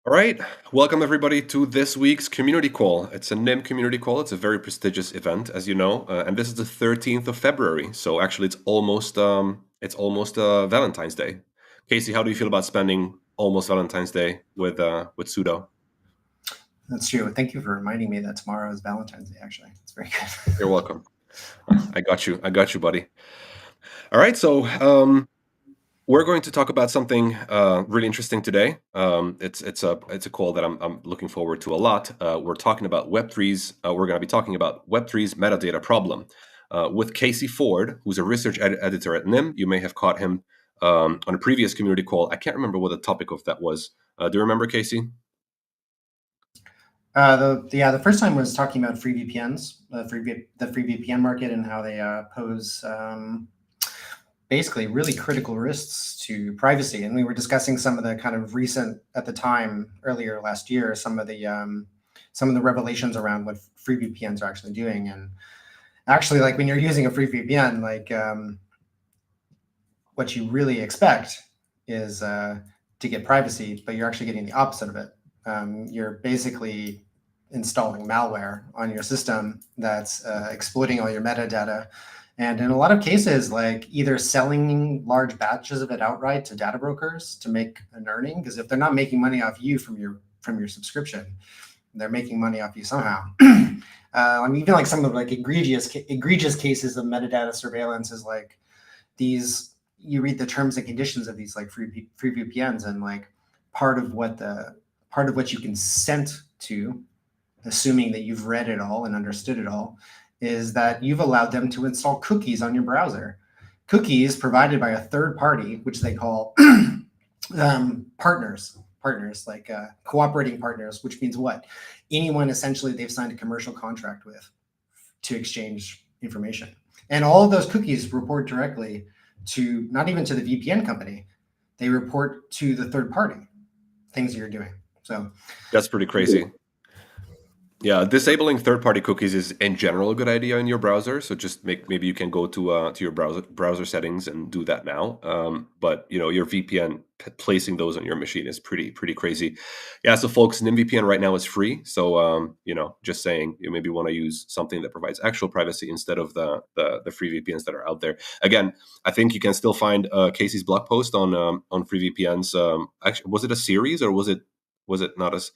All right, welcome everybody to this week's community call. It's a NIM community call. It's a very prestigious event, as you know, and this is the 13th of February. So actually, it's almost Valentine's Day. Casey, how do you feel about spending almost Valentine's Day with Sudo? That's true. Thank you for reminding me that tomorrow is Valentine's Day, actually. It's very good. You're welcome. I got you. I got you, buddy. All right, so we're going to talk about something really interesting today. It's a call that I'm looking forward to a lot. We're talking about Web3's. We're going to be talking about Web3's metadata problem with Casey Ford, who's a research editor at NIM. You may have caught him on a previous community call. I can't remember what the topic of that was. Do you remember, Casey? The first time was talking about free VPNs, the free VPN market, and how they pose basically really critical risks to privacy. And we were discussing some of the kind of recent, at the time earlier last year, some of the revelations around what free VPNs are actually doing. And actually, like when you're using a free VPN, what you really expect is to get privacy, but you're actually getting the opposite of it. You're basically installing malware on your system that's exploiting all your metadata. And in a lot of cases, like either selling large batches of it outright to data brokers to make an earning, because if they're not making money off you from your subscription, they're making money off you somehow. Even like some of like egregious cases of metadata surveillance is like these. You read the terms and conditions of these like free VPNs, and like part of what you consent to, assuming that you've read it all and understood it all, is that you've allowed them to install cookies on your browser. Cookies provided by a third party, which they call partners, like cooperating partners, which means what? Anyone essentially they've signed a commercial contract with to exchange information. And all of those cookies report directly to, not even to the VPN company, they report to the third party things you're doing. So That's pretty crazy. Yeah, disabling third-party cookies is in general a good idea in your browser. So just maybe you can go to your browser settings and do that now. But your VPN placing those on your machine is pretty crazy. Yeah, so folks, NIM VPN right now is free. So just saying, you maybe want to use something that provides actual privacy instead of the free VPNs that are out there. Again, I think you can still find Casey's blog post on free VPNs. Actually, was it a series or was it not as?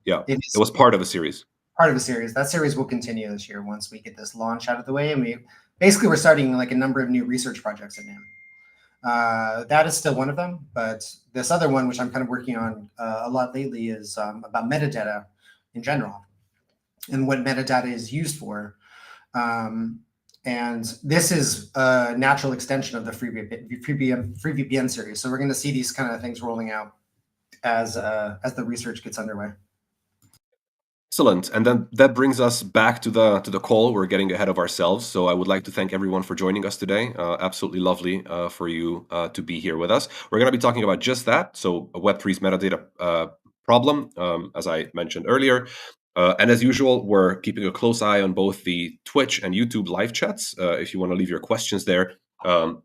Yeah, it it is was part of a series. part of a series. That series will continue this year once we get this launch out of the way. And we're starting like a number of new research projects at NIM. That is still one of them, but this other one, which I'm kind of working on a lot lately, is about metadata in general and what metadata is used for. And this is a natural extension of the free VPN series. So we're going to see these kind of things rolling out as the research gets underway. Excellent. And then that brings us back to the call. We're getting ahead of ourselves. So I would like to thank everyone for joining us today. Absolutely lovely for you to be here with us. We're going to be talking about just that. So a Web3's metadata problem, as I mentioned earlier. And as usual, we're keeping a close eye on both the Twitch and YouTube live chats. If you want to leave your questions there, we're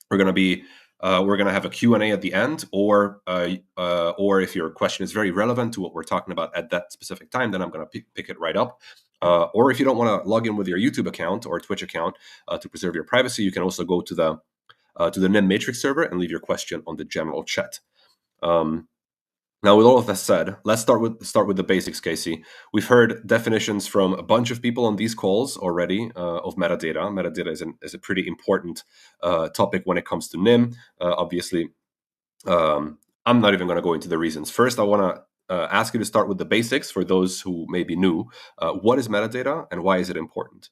going to be we're going to have a Q&A at the end, or if your question is very relevant to what we're talking about at that specific time, then I'm going to pick it right up. Or if you don't want to log in with your YouTube account or Twitch account to preserve your privacy, you can also go to the NIM Matrix server and leave your question on the general chat. Now, with all of that said, let's start with the basics, Casey. We've heard definitions from a bunch of people on these calls already of metadata. Metadata is a pretty important topic when it comes to NIM. Obviously, I'm not even going to go into the reasons. First, I want to ask you to start with the basics for those who may be new. What is metadata and why is it important?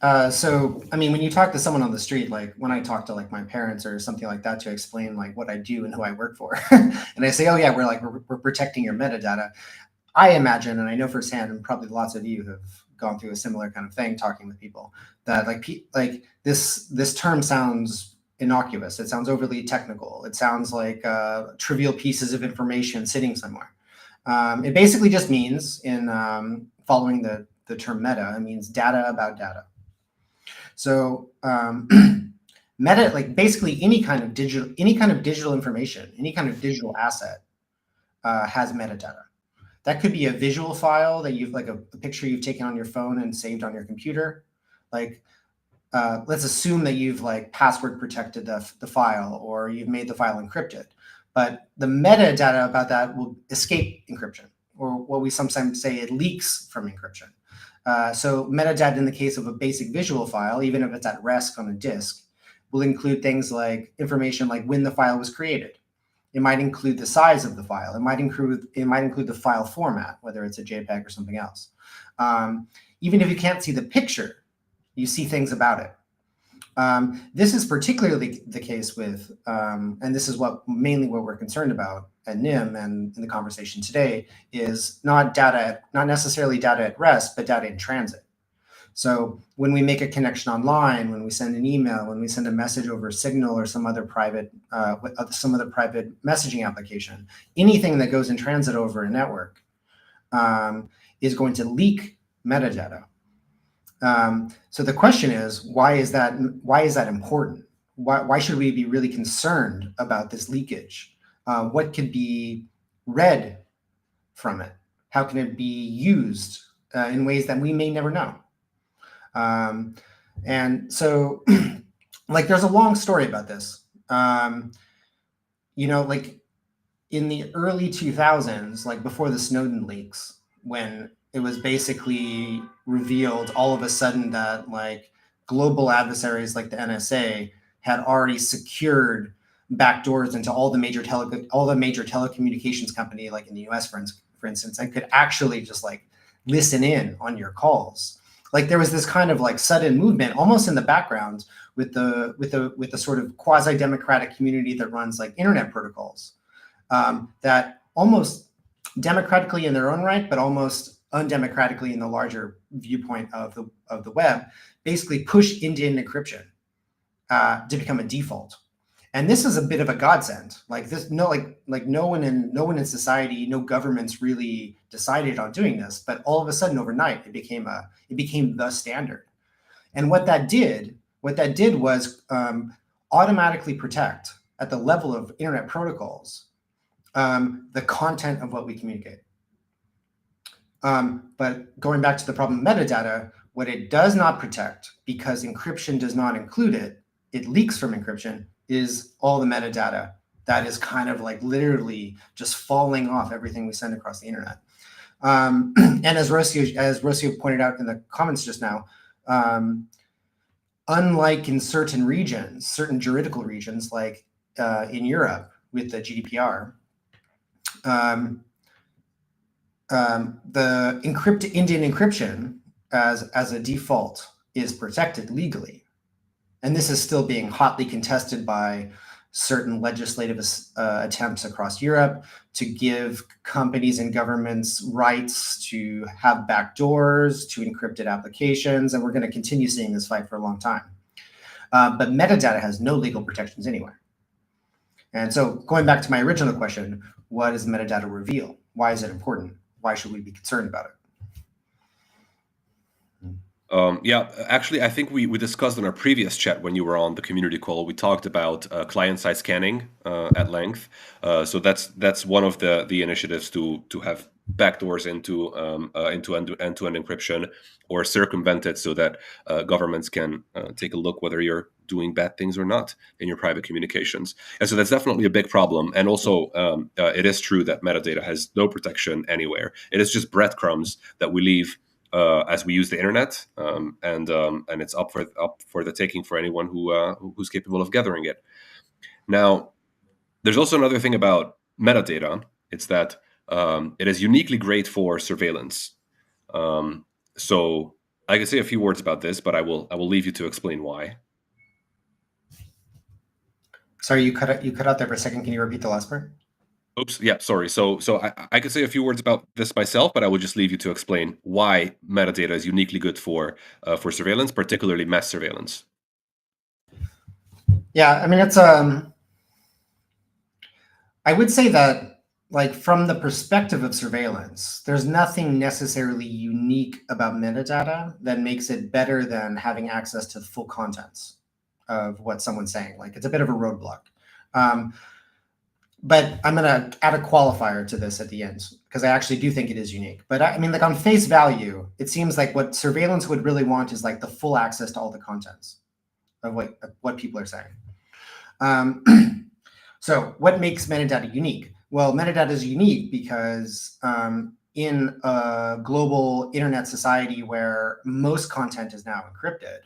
When you talk to someone on the street, like when I talk to like my parents or something like that to explain like what I do and who I work for, and I say, oh yeah, we're protecting your metadata. I imagine, and I know firsthand, and probably lots of you have gone through a similar kind of thing talking with people, that like this term sounds innocuous. It sounds overly technical. It sounds like trivial pieces of information sitting somewhere. It basically just means, in following the term meta, it means data about data. So basically any kind of digital information, any kind of digital asset has metadata. That could be a visual file that you've like a picture you've taken on your phone and saved on your computer. Like, let's assume that you've like password protected the file, or you've made the file encrypted, but the metadata about that will escape encryption, or what we sometimes say, it leaks from encryption. So metadata in the case of a basic visual file, even if it's at rest on a disk, will include things like information like when the file was created. It might include the size of the file. It might include the file format, whether it's a JPEG or something else. Even if you can't see the picture, you see things about it. This is particularly the case with, and this is mainly what we're concerned about at NIM and in the conversation today, is not necessarily data at rest, but data in transit. So when we make a connection online, when we send an email, when we send a message over Signal or some other private messaging application, anything that goes in transit over a network is going to leak metadata. So the question is, why is that important? Why should we be really concerned about this leakage? What could be read from it? How can it be used in ways that we may never know? And so, like, there's a long story about this. Like in the early 2000s, like before the Snowden leaks, when it was basically revealed all of a sudden that like global adversaries like the NSA had already secured backdoors into all the major telecommunications company, like in the US, for instance, and could actually just like listen in on your calls. Like there was this kind of like sudden movement almost in the background with the sort of quasi-democratic community that runs like internet protocols, that almost democratically in their own right, but almost undemocratically in the larger viewpoint of the web, basically push end-to-end encryption to become a default. And this is a bit of a godsend. Like this, no one in society, no governments really decided on doing this, but all of a sudden overnight it became the standard. And what that did was automatically protect at the level of internet protocols the content of what we communicate. But going back to the problem of metadata, what it does not protect, because encryption does not include it, it leaks from encryption, is all the metadata that is kind of like literally just falling off everything we send across the internet. And as Rocio pointed out in the comments just now, unlike in certain regions, certain juridical regions, like in Europe with the GDPR, the Indian encryption as a default is protected legally. And this is still being hotly contested by certain legislative attempts across Europe to give companies and governments rights to have backdoors to encrypted applications. And we're going to continue seeing this fight for a long time. But metadata has no legal protections anywhere. And so going back to my original question, what does metadata reveal? Why is it important? Why should we be concerned about it? Yeah, actually, I think we discussed in our previous chat when you were on the community call, we talked about client-side scanning at length. So that's one of the initiatives to have backdoors into end-to-end encryption, or circumvent it so that governments can take a look whether you're doing bad things or not in your private communications. And so that's definitely a big problem. And also, it is true that metadata has no protection anywhere. It is just breadcrumbs that we leave as we use the internet, and it's up for the taking for anyone who's capable of gathering it. Now, there's also another thing about metadata. It's that it is uniquely great for surveillance. So I could say a few words about this, but I will leave you to explain why. Sorry, you cut out there for a second. Can you repeat the last part? Oops. Yeah, sorry. So I could say a few words about this myself, but I would just leave you to explain why metadata is uniquely good for surveillance, particularly mass surveillance. Yeah, I mean, it's I would say that, like, from the perspective of surveillance, there's nothing necessarily unique about metadata that makes it better than having access to the full contents. of what someone's saying. Like, it's a bit of a roadblock. But I'm going to add a qualifier to this at the end, because I actually do think it is unique. But I mean, like, on face value, it seems like what surveillance would really want is like the full access to all the contents of what people are saying. So what makes metadata unique? Well, metadata is unique because in a global internet society where most content is now encrypted,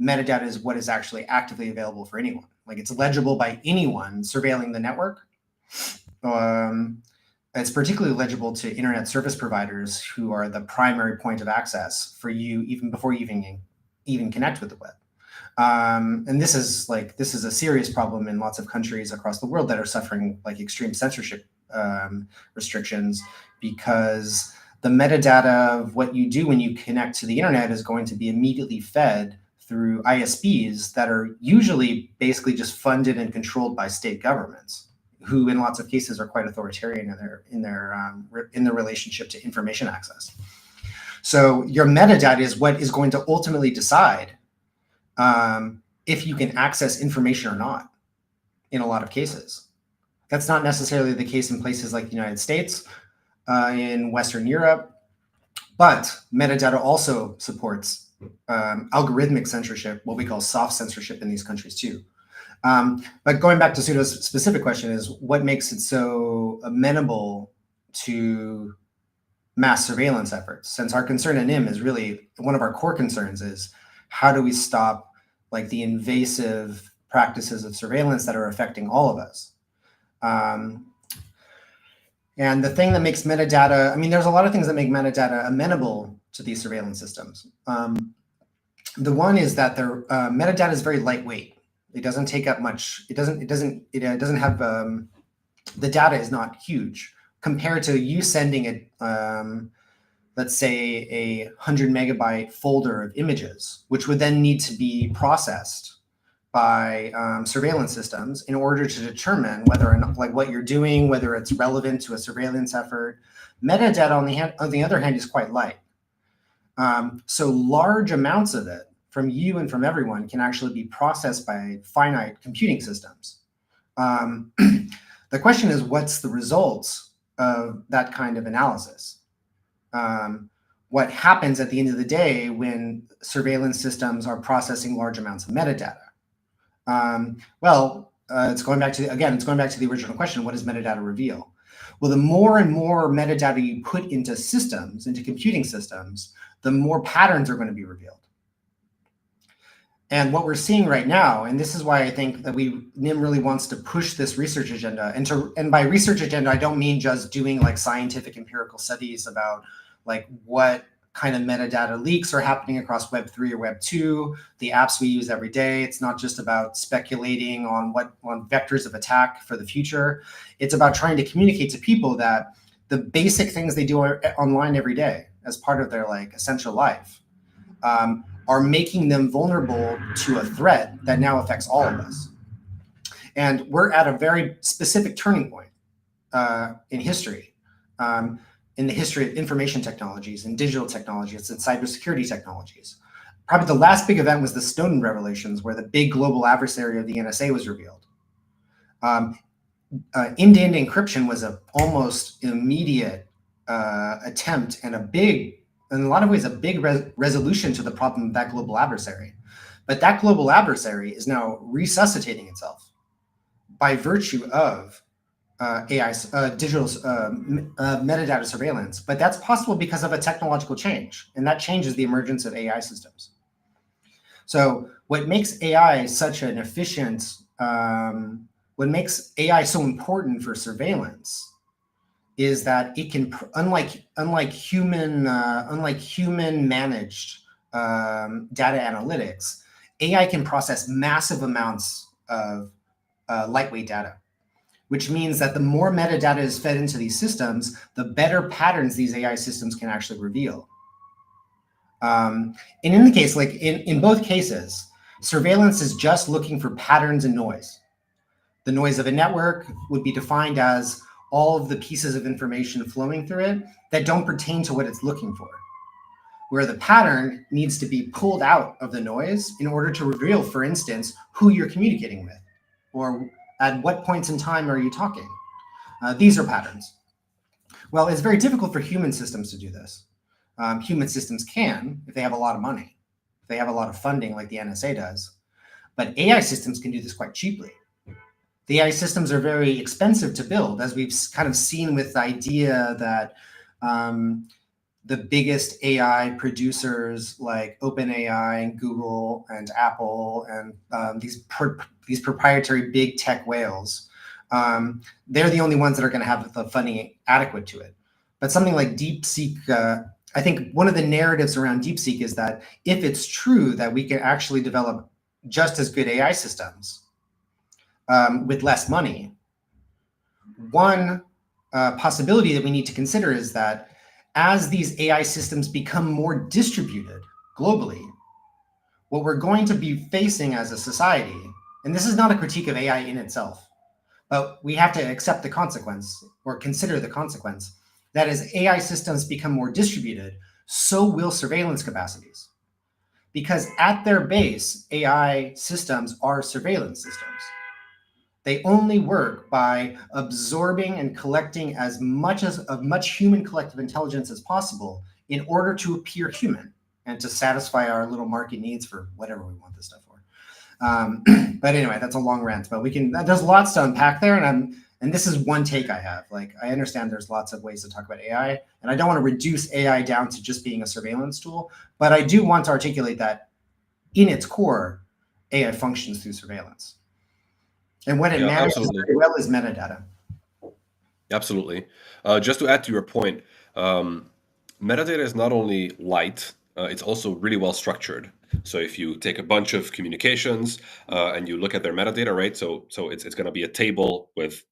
metadata is what is actually actively available for anyone. Like, it's legible by anyone surveilling the network. It's particularly legible to internet service providers, who are the primary point of access for you even before you even connect with the web. And this is a serious problem in lots of countries across the world that are suffering like extreme censorship restrictions, because the metadata of what you do when you connect to the internet is going to be immediately fed through ISPs that are usually basically just funded and controlled by state governments, who in lots of cases are quite authoritarian in their relationship to information access. So your metadata is what is going to ultimately decide if you can access information or not in a lot of cases. That's not necessarily the case in places like the United States, in Western Europe, but metadata also supports algorithmic censorship, what we call soft censorship, in these countries too. But going back to Sudo's specific question, is what makes it so amenable to mass surveillance efforts? Since our concern in NIM is really, one of our core concerns is, how do we stop like the invasive practices of surveillance that are affecting all of us? And the thing that makes metadata, I mean, there's a lot of things that make metadata amenable to these surveillance systems. The one is that their metadata is very lightweight. It doesn't take up much. It doesn't have, the data is not huge compared to you sending a, let's say, a 100 megabyte folder of images, which would then need to be processed by surveillance systems in order to determine whether or not, like, what you're doing, whether it's relevant to a surveillance effort. Metadata, on the other hand, is quite light. So large amounts of it from you and from everyone can actually be processed by finite computing systems. The question is, what's the results of that kind of analysis? What happens at the end of the day when surveillance systems are processing large amounts of metadata? It's going back to the original question: what does metadata reveal? Well, the more and more metadata you put into systems, into computing systems, the more patterns are going to be revealed. And what we're seeing right now, and this is why I think that NIM really wants to push this research agenda, and by research agenda, I don't mean just doing like scientific empirical studies about like what kind of metadata leaks are happening across Web3 or Web2, the apps we use every day. It's not just about speculating on vectors of attack for the future. It's about trying to communicate to people that the basic things they do online every day as part of their like essential life are making them vulnerable to a threat that now affects all of us. And we're at a very specific turning point in history. In the history of information technologies and digital technologies and cybersecurity technologies. Probably the last big event was the Snowden revelations, where the big global adversary of the NSA was revealed. End-to-end encryption was an almost immediate attempt, and in a lot of ways, a big resolution to the problem of that global adversary. But that global adversary is now resuscitating itself by virtue of AI, digital metadata surveillance, but that's possible because of a technological change, and that change is the emergence of AI systems. So what makes AI such an efficient, what makes AI so important for surveillance is that it can, unlike human managed data analytics, AI can process massive amounts of lightweight data, which means that the more metadata is fed into these systems, the better patterns these AI systems can actually reveal. And in the case, like in both cases, surveillance is just looking for patterns and noise. The noise of a network would be defined as all of the pieces of information flowing through it that don't pertain to what it's looking for. where the pattern needs to be pulled out of the noise in order to reveal, for instance, who you're communicating with, or at what points in time are you talking. These are patterns. Well, it's very difficult for human systems to do this. Human systems can if they have a lot of money, if they have a lot of funding like the NSA does. But AI systems can do this quite cheaply. The AI systems are very expensive to build, as we've kind of seen with the idea that the biggest AI producers like OpenAI and Google and Apple and these proprietary big tech whales, they're the only ones that are going to have the funding adequate to it. But something like DeepSeek, I think one of the narratives around DeepSeek is that if it's true that we can actually develop just as good AI systems with less money, one possibility that we need to consider is that as these AI systems become more distributed globally, what we're going to be facing as a society, and this is not a critique of AI in itself, but we have to accept the consequence or consider the consequence, that as AI systems become more distributed, so will surveillance capacities. Because at their base, AI systems are surveillance systems. They only work by absorbing and collecting as much human collective intelligence as possible in order to appear human and to satisfy our little market needs for whatever we want this stuff for. But anyway, that's a long rant. But there's lots to unpack there, and this is one take I have. Like, I understand there's lots of ways to talk about AI, and I don't want to reduce AI down to just being a surveillance tool, but I do want to articulate that in its core, AI functions through surveillance. And what it manages very well is metadata. Absolutely. Just to add to your point, metadata is not only light, it's also really well structured. So if you take a bunch of communications and you look at their metadata, right? So it's going to be a table with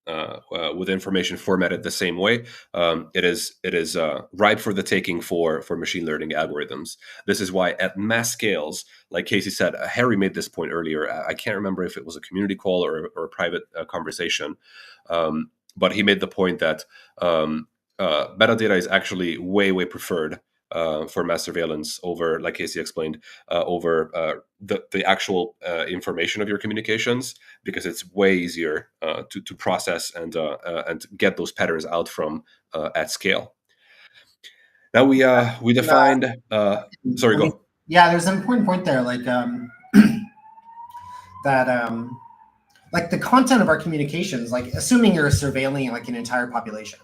information formatted the same way. It is ripe for the taking for machine learning algorithms. This is why at mass scales, like Casey said, Harry made this point earlier. I can't remember if it was a community call or a private conversation, but he made the point that metadata is actually way preferred for mass surveillance over, like Casey explained, over the actual information of your communications, because it's way easier to process and get those patterns out from at scale. Now we defined. Sorry, go. Yeah, there's an important point there, like that. Like the content of our communications, like assuming you're surveilling like an entire population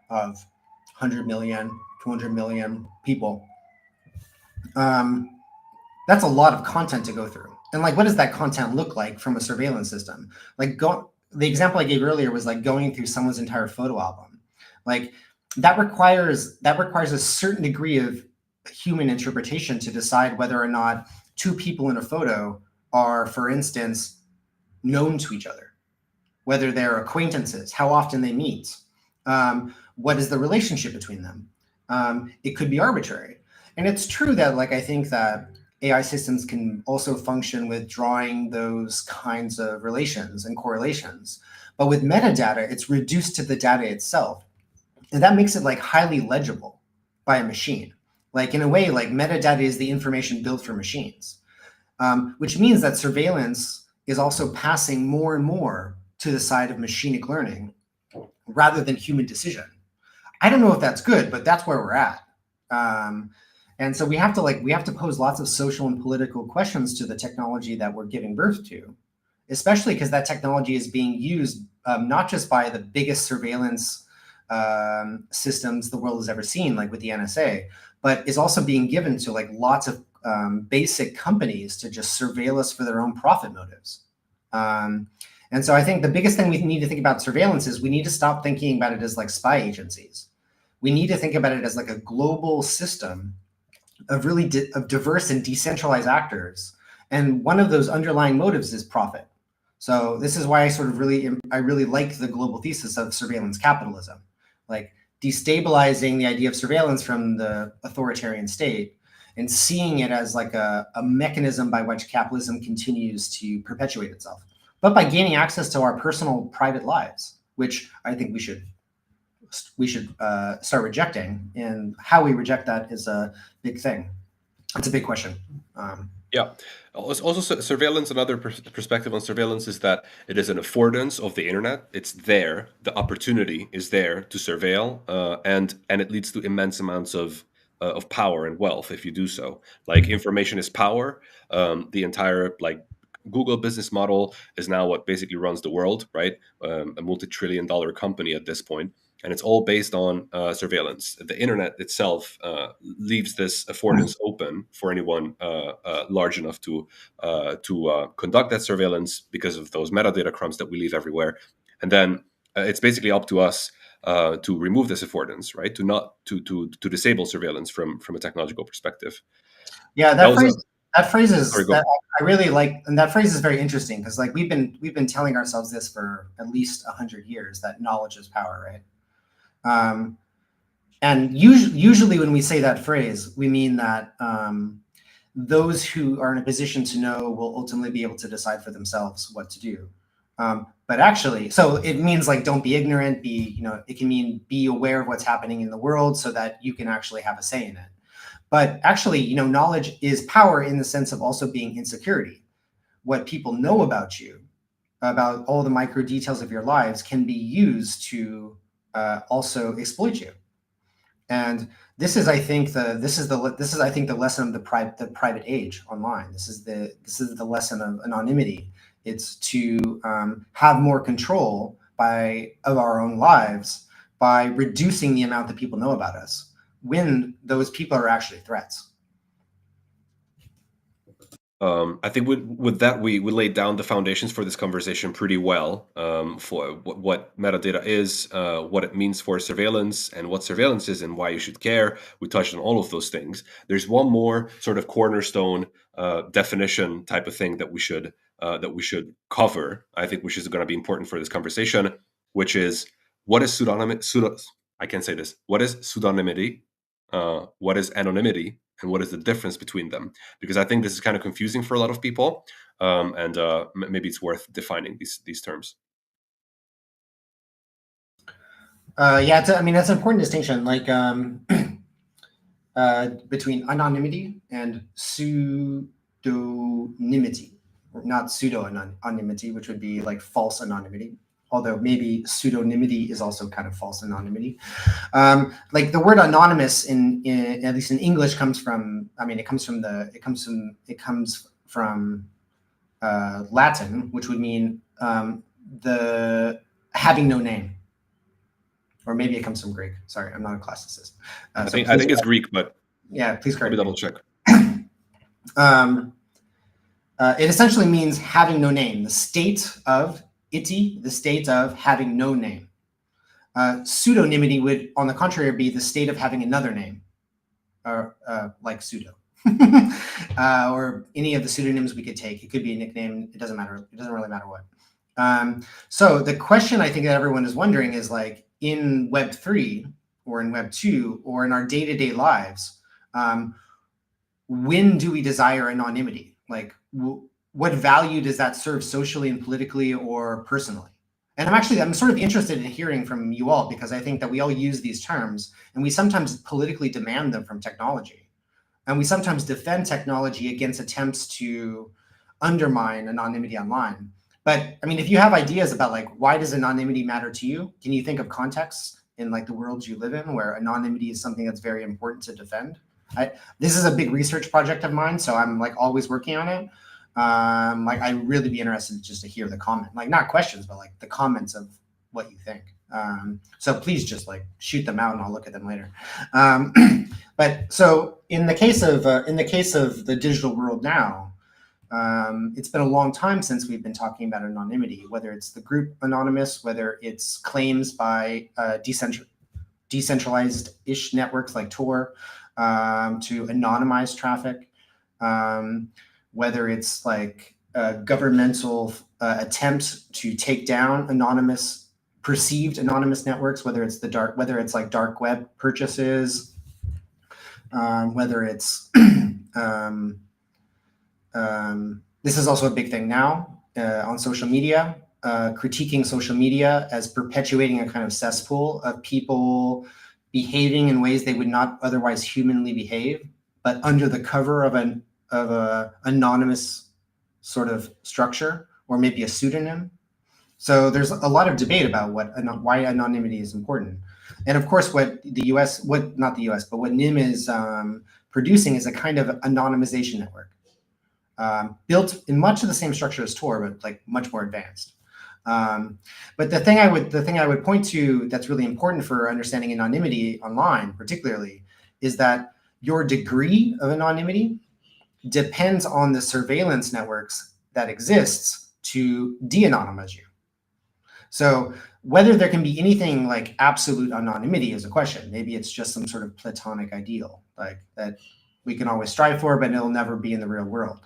of 100 million, 200 million people, that's a lot of content to go through. And like, what does that content look like from a surveillance system? Like, the example I gave earlier was like going through someone's entire photo album. Like that requires a certain degree of human interpretation to decide whether or not two people in a photo are, for instance, known to each other, whether they're acquaintances, how often they meet, what is the relationship between them. It could be arbitrary. And it's true that, like, I think that AI systems can also function with drawing those kinds of relations and correlations. But with metadata, it's reduced to the data itself. And that makes it like highly legible by a machine. Like in a way, like metadata is the information built for machines, which means that surveillance is also passing more and more to the side of machinic learning rather than human decision. I don't know if that's good, but that's where we're at. And so we have to pose lots of social and political questions to the technology that we're giving birth to, especially because that technology is being used not just by the biggest surveillance systems the world has ever seen, like with the NSA, but is also being given to like lots of basic companies to just surveil us for their own profit motives. And so I think the biggest thing we need to think about surveillance is we need to stop thinking about it as like spy agencies. We need to think about it as like a global system of really of diverse and decentralized actors. And one of those underlying motives is profit. So this is why I really like the global thesis of surveillance capitalism, like destabilizing the idea of surveillance from the authoritarian state and seeing it as like a mechanism by which capitalism continues to perpetuate itself, but by gaining access to our personal private lives, which I think we should start rejecting, and how we reject that is a big thing. It's a big question. Yeah. Also, surveillance, another perspective on surveillance is that it is an affordance of the internet. It's there. The opportunity is there to surveil, and it leads to immense amounts of power and wealth if you do so. Like information is power. The entire like Google business model is now what basically runs the world, right? A multi-trillion-dollar company at this point, and it's all based on surveillance. The internet itself leaves this affordance open for anyone large enough to conduct that surveillance because of those metadata crumbs that we leave everywhere. And then it's basically up to us to remove this affordance, right? To not to disable surveillance from a technological perspective. Yeah, That was a that phrase sorry. is Go. that I really like, and that phrase is very interesting because like we've been telling ourselves this for at least 100 years, that knowledge is power, right? And usually when we say that phrase, we mean that those who are in a position to know will ultimately be able to decide for themselves what to do. But actually, so it means like don't be ignorant. It can mean be aware of what's happening in the world so that you can actually have a say in it. But actually, knowledge is power in the sense of also being insecurity. What people know about you, about all the micro details of your lives, can be used to also exploit you. And this is, I think, the lesson of the private age online. This is the lesson of anonymity. It's to have more control of our own lives by reducing the amount that people know about us when those people are actually threats. I think with that we laid down the foundations for this conversation pretty well, for what metadata is, what it means for surveillance, and what surveillance is, and why you should care. We touched on all of those things. There's one more sort of cornerstone definition type of thing that we should cover. I think which is going to be important for this conversation, which is what is I can say this. What is pseudonymity? What is anonymity? And what is the difference between them? Because I think this is kind of confusing for a lot of people, and maybe it's worth defining these terms. Yeah, that's an important distinction, like between anonymity and pseudonymity, not pseudo-anonymity, which would be like false anonymity. Although maybe pseudonymity is also kind of false anonymity. Like the word anonymous in at least in English comes from Latin, which would mean the having no name, or maybe it comes from Greek. Sorry, I'm not a classicist. I think it's Greek, but yeah, please correct let me me. double check. It essentially means having no name. The state of having no name. Pseudonymity would, on the contrary, be the state of having another name, or like pseudo, or any of the pseudonyms we could take. It could be a nickname. It doesn't matter. It doesn't really matter what. So the question I think that everyone is wondering is, like, in Web3 or in Web2 or in our day-to-day lives, when do we desire anonymity? Like, what value does that serve socially and politically or personally? And I'm sort of interested in hearing from you all, because I think that we all use these terms and we sometimes politically demand them from technology. And we sometimes defend technology against attempts to undermine anonymity online. But I mean, if you have ideas about like, why does anonymity matter to you? Can you think of contexts in like the worlds you live in where anonymity is something that's very important to defend? This is a big research project of mine, so I'm like always working on it. Like I'd really be interested just to hear the comment, like not questions, but like the comments of what you think. So please just like shoot them out and I'll look at them later. But so in the case of the digital world now, it's been a long time since we've been talking about anonymity, whether it's the group anonymous, whether it's claims by decentralized-ish networks like Tor to anonymize traffic, whether it's like governmental attempts to take down perceived anonymous networks, whether it's like dark web purchases, whether it's this is also a big thing now on social media. critiquing social media as perpetuating a kind of cesspool of people behaving in ways they would not otherwise humanly behave, but under the cover of an anonymous sort of structure, or maybe a pseudonym. So there's a lot of debate about why anonymity is important. And of course, what the US, not the US, but what NIM is producing is a kind of anonymization network, built in much of the same structure as Tor, but like much more advanced. But the thing I would point to that's really important for understanding anonymity online, particularly, is that your degree of anonymity depends on the surveillance networks that exists to de-anonymize you. So whether there can be anything like absolute anonymity is a question. Maybe it's just some sort of platonic ideal, like that we can always strive for, but it'll never be in the real world.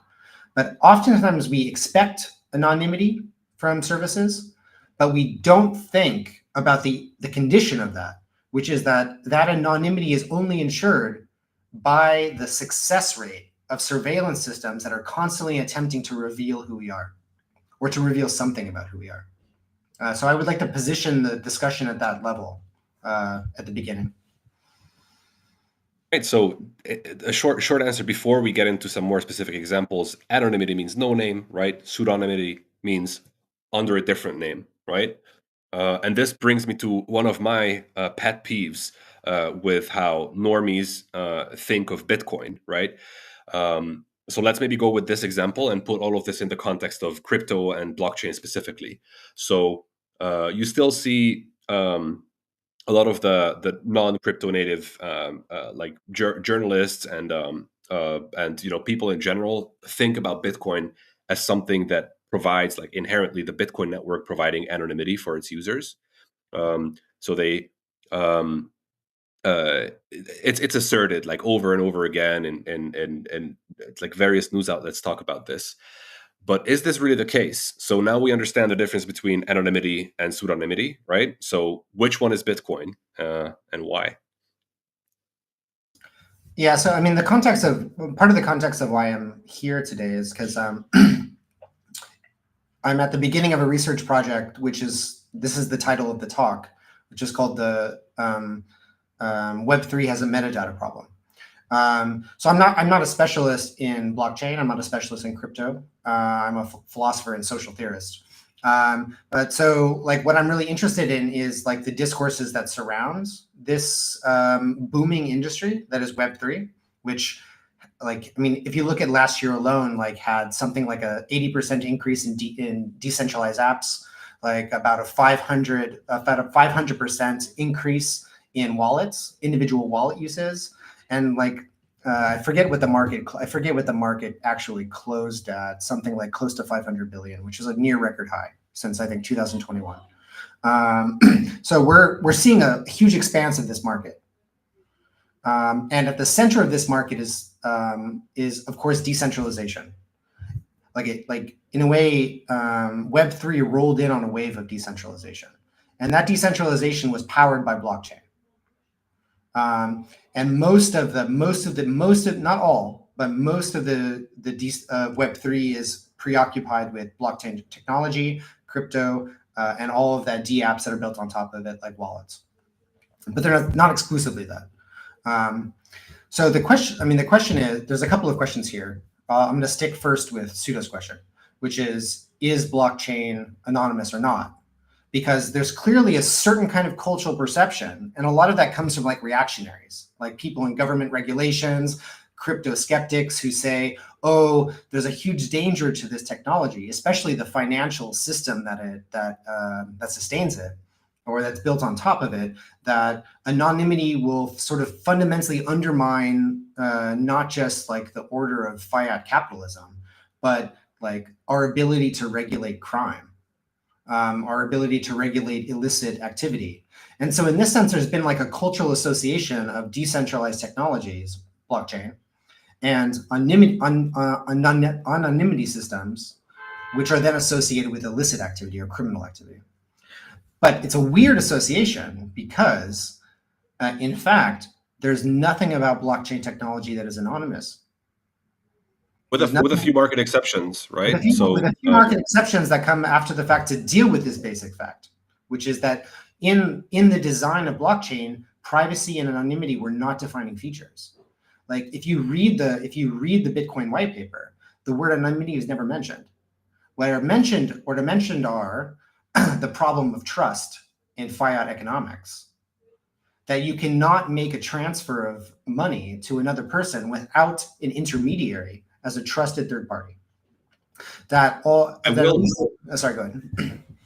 But oftentimes we expect anonymity from services, but we don't think about the condition of that, which is that anonymity is only ensured by the success rate of surveillance systems that are constantly attempting to reveal who we are, or to reveal something about who we are. So I would like to position the discussion at that level at the beginning. Right. So a short answer before we get into some more specific examples. Anonymity means no name, right? Pseudonymity means under a different name, right? And this brings me to one of my pet peeves with how normies think of Bitcoin, right? So let's maybe go with this example and put all of this in the context of crypto and blockchain specifically. So you still see a lot of the non-crypto native like journalists and people in general think about Bitcoin as something that provides, like, inherently the Bitcoin network providing anonymity for its users. So they it's asserted like over and over again, and like various news outlets talk about this. But is this really the case? So now we understand the difference between anonymity and pseudonymity, right? So which one is Bitcoin and why? Yeah, so I mean, part of the context of why I'm here today is because I'm at the beginning of a research project, this is the title of the talk, which is called the Web3 has a metadata problem. So I'm not a specialist in blockchain. I'm not a specialist in crypto. I'm a philosopher and social theorist. But so, like, what I'm really interested in is like the discourses that surround this booming industry that is Web3, which, like, I mean, if you look at last year alone, like, had something like a 80% increase in decentralized apps, like about a 500% increase in wallets, individual wallet uses, and like I forget what the market actually closed at, something like close to 500 billion, which is a near record high since I think 2021. So we're seeing a huge expanse of this market, and at the center of this market is of course decentralization. Like in a way, Web3 rolled in on a wave of decentralization, and that decentralization was powered by blockchain. And most of not all, but most of the Web3 is preoccupied with blockchain technology, crypto, and all of that apps that are built on top of it, like wallets. But they're not exclusively that. So the question is, there's a couple of questions here. I'm going to stick first with Pseudo's question, which is blockchain anonymous or not? Because there's clearly a certain kind of cultural perception, and a lot of that comes from like reactionaries, like people in government regulations, crypto skeptics who say, oh, there's a huge danger to this technology, especially the financial system that sustains it, or that's built on top of it, that anonymity will sort of fundamentally undermine not just like the order of fiat capitalism, but like our ability to regulate crime. Our ability to regulate illicit activity. And so in this sense, there's been like a cultural association of decentralized technologies, blockchain, and anonymity systems, which are then associated with illicit activity or criminal activity. But it's a weird association because, in fact, there's nothing about blockchain technology that is anonymous. with a few market exceptions, right? With a few market exceptions that come after the fact to deal with this basic fact, which is that in the design of blockchain, privacy and anonymity were not defining features. Like if you read the Bitcoin white paper, the word anonymity is never mentioned. What are mentioned are the problem of trust in fiat economics, that you cannot make a transfer of money to another person without an intermediary as a trusted third party. Sorry, go ahead.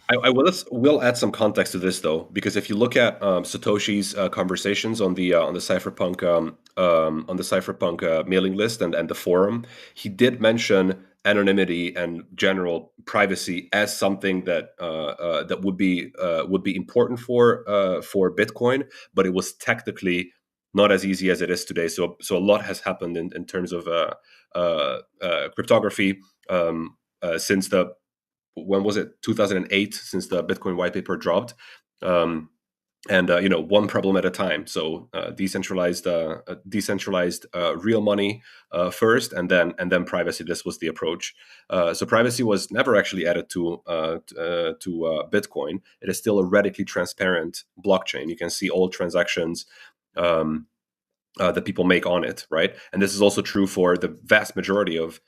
I will add some context to this though, because if you look at Satoshi's conversations on the Cypherpunk mailing list and the forum, he did mention anonymity and general privacy as something that that would be important for Bitcoin, but it was technically not as easy as it is today. So a lot has happened in terms of cryptography since the when was it 2008 since the Bitcoin white paper dropped, and one problem at a time. So decentralized real money first, and then privacy. This was the approach. So privacy was never actually added to Bitcoin. It is still a radically transparent blockchain. You can see all transactions that people make on it, right? And this is also true for the vast majority of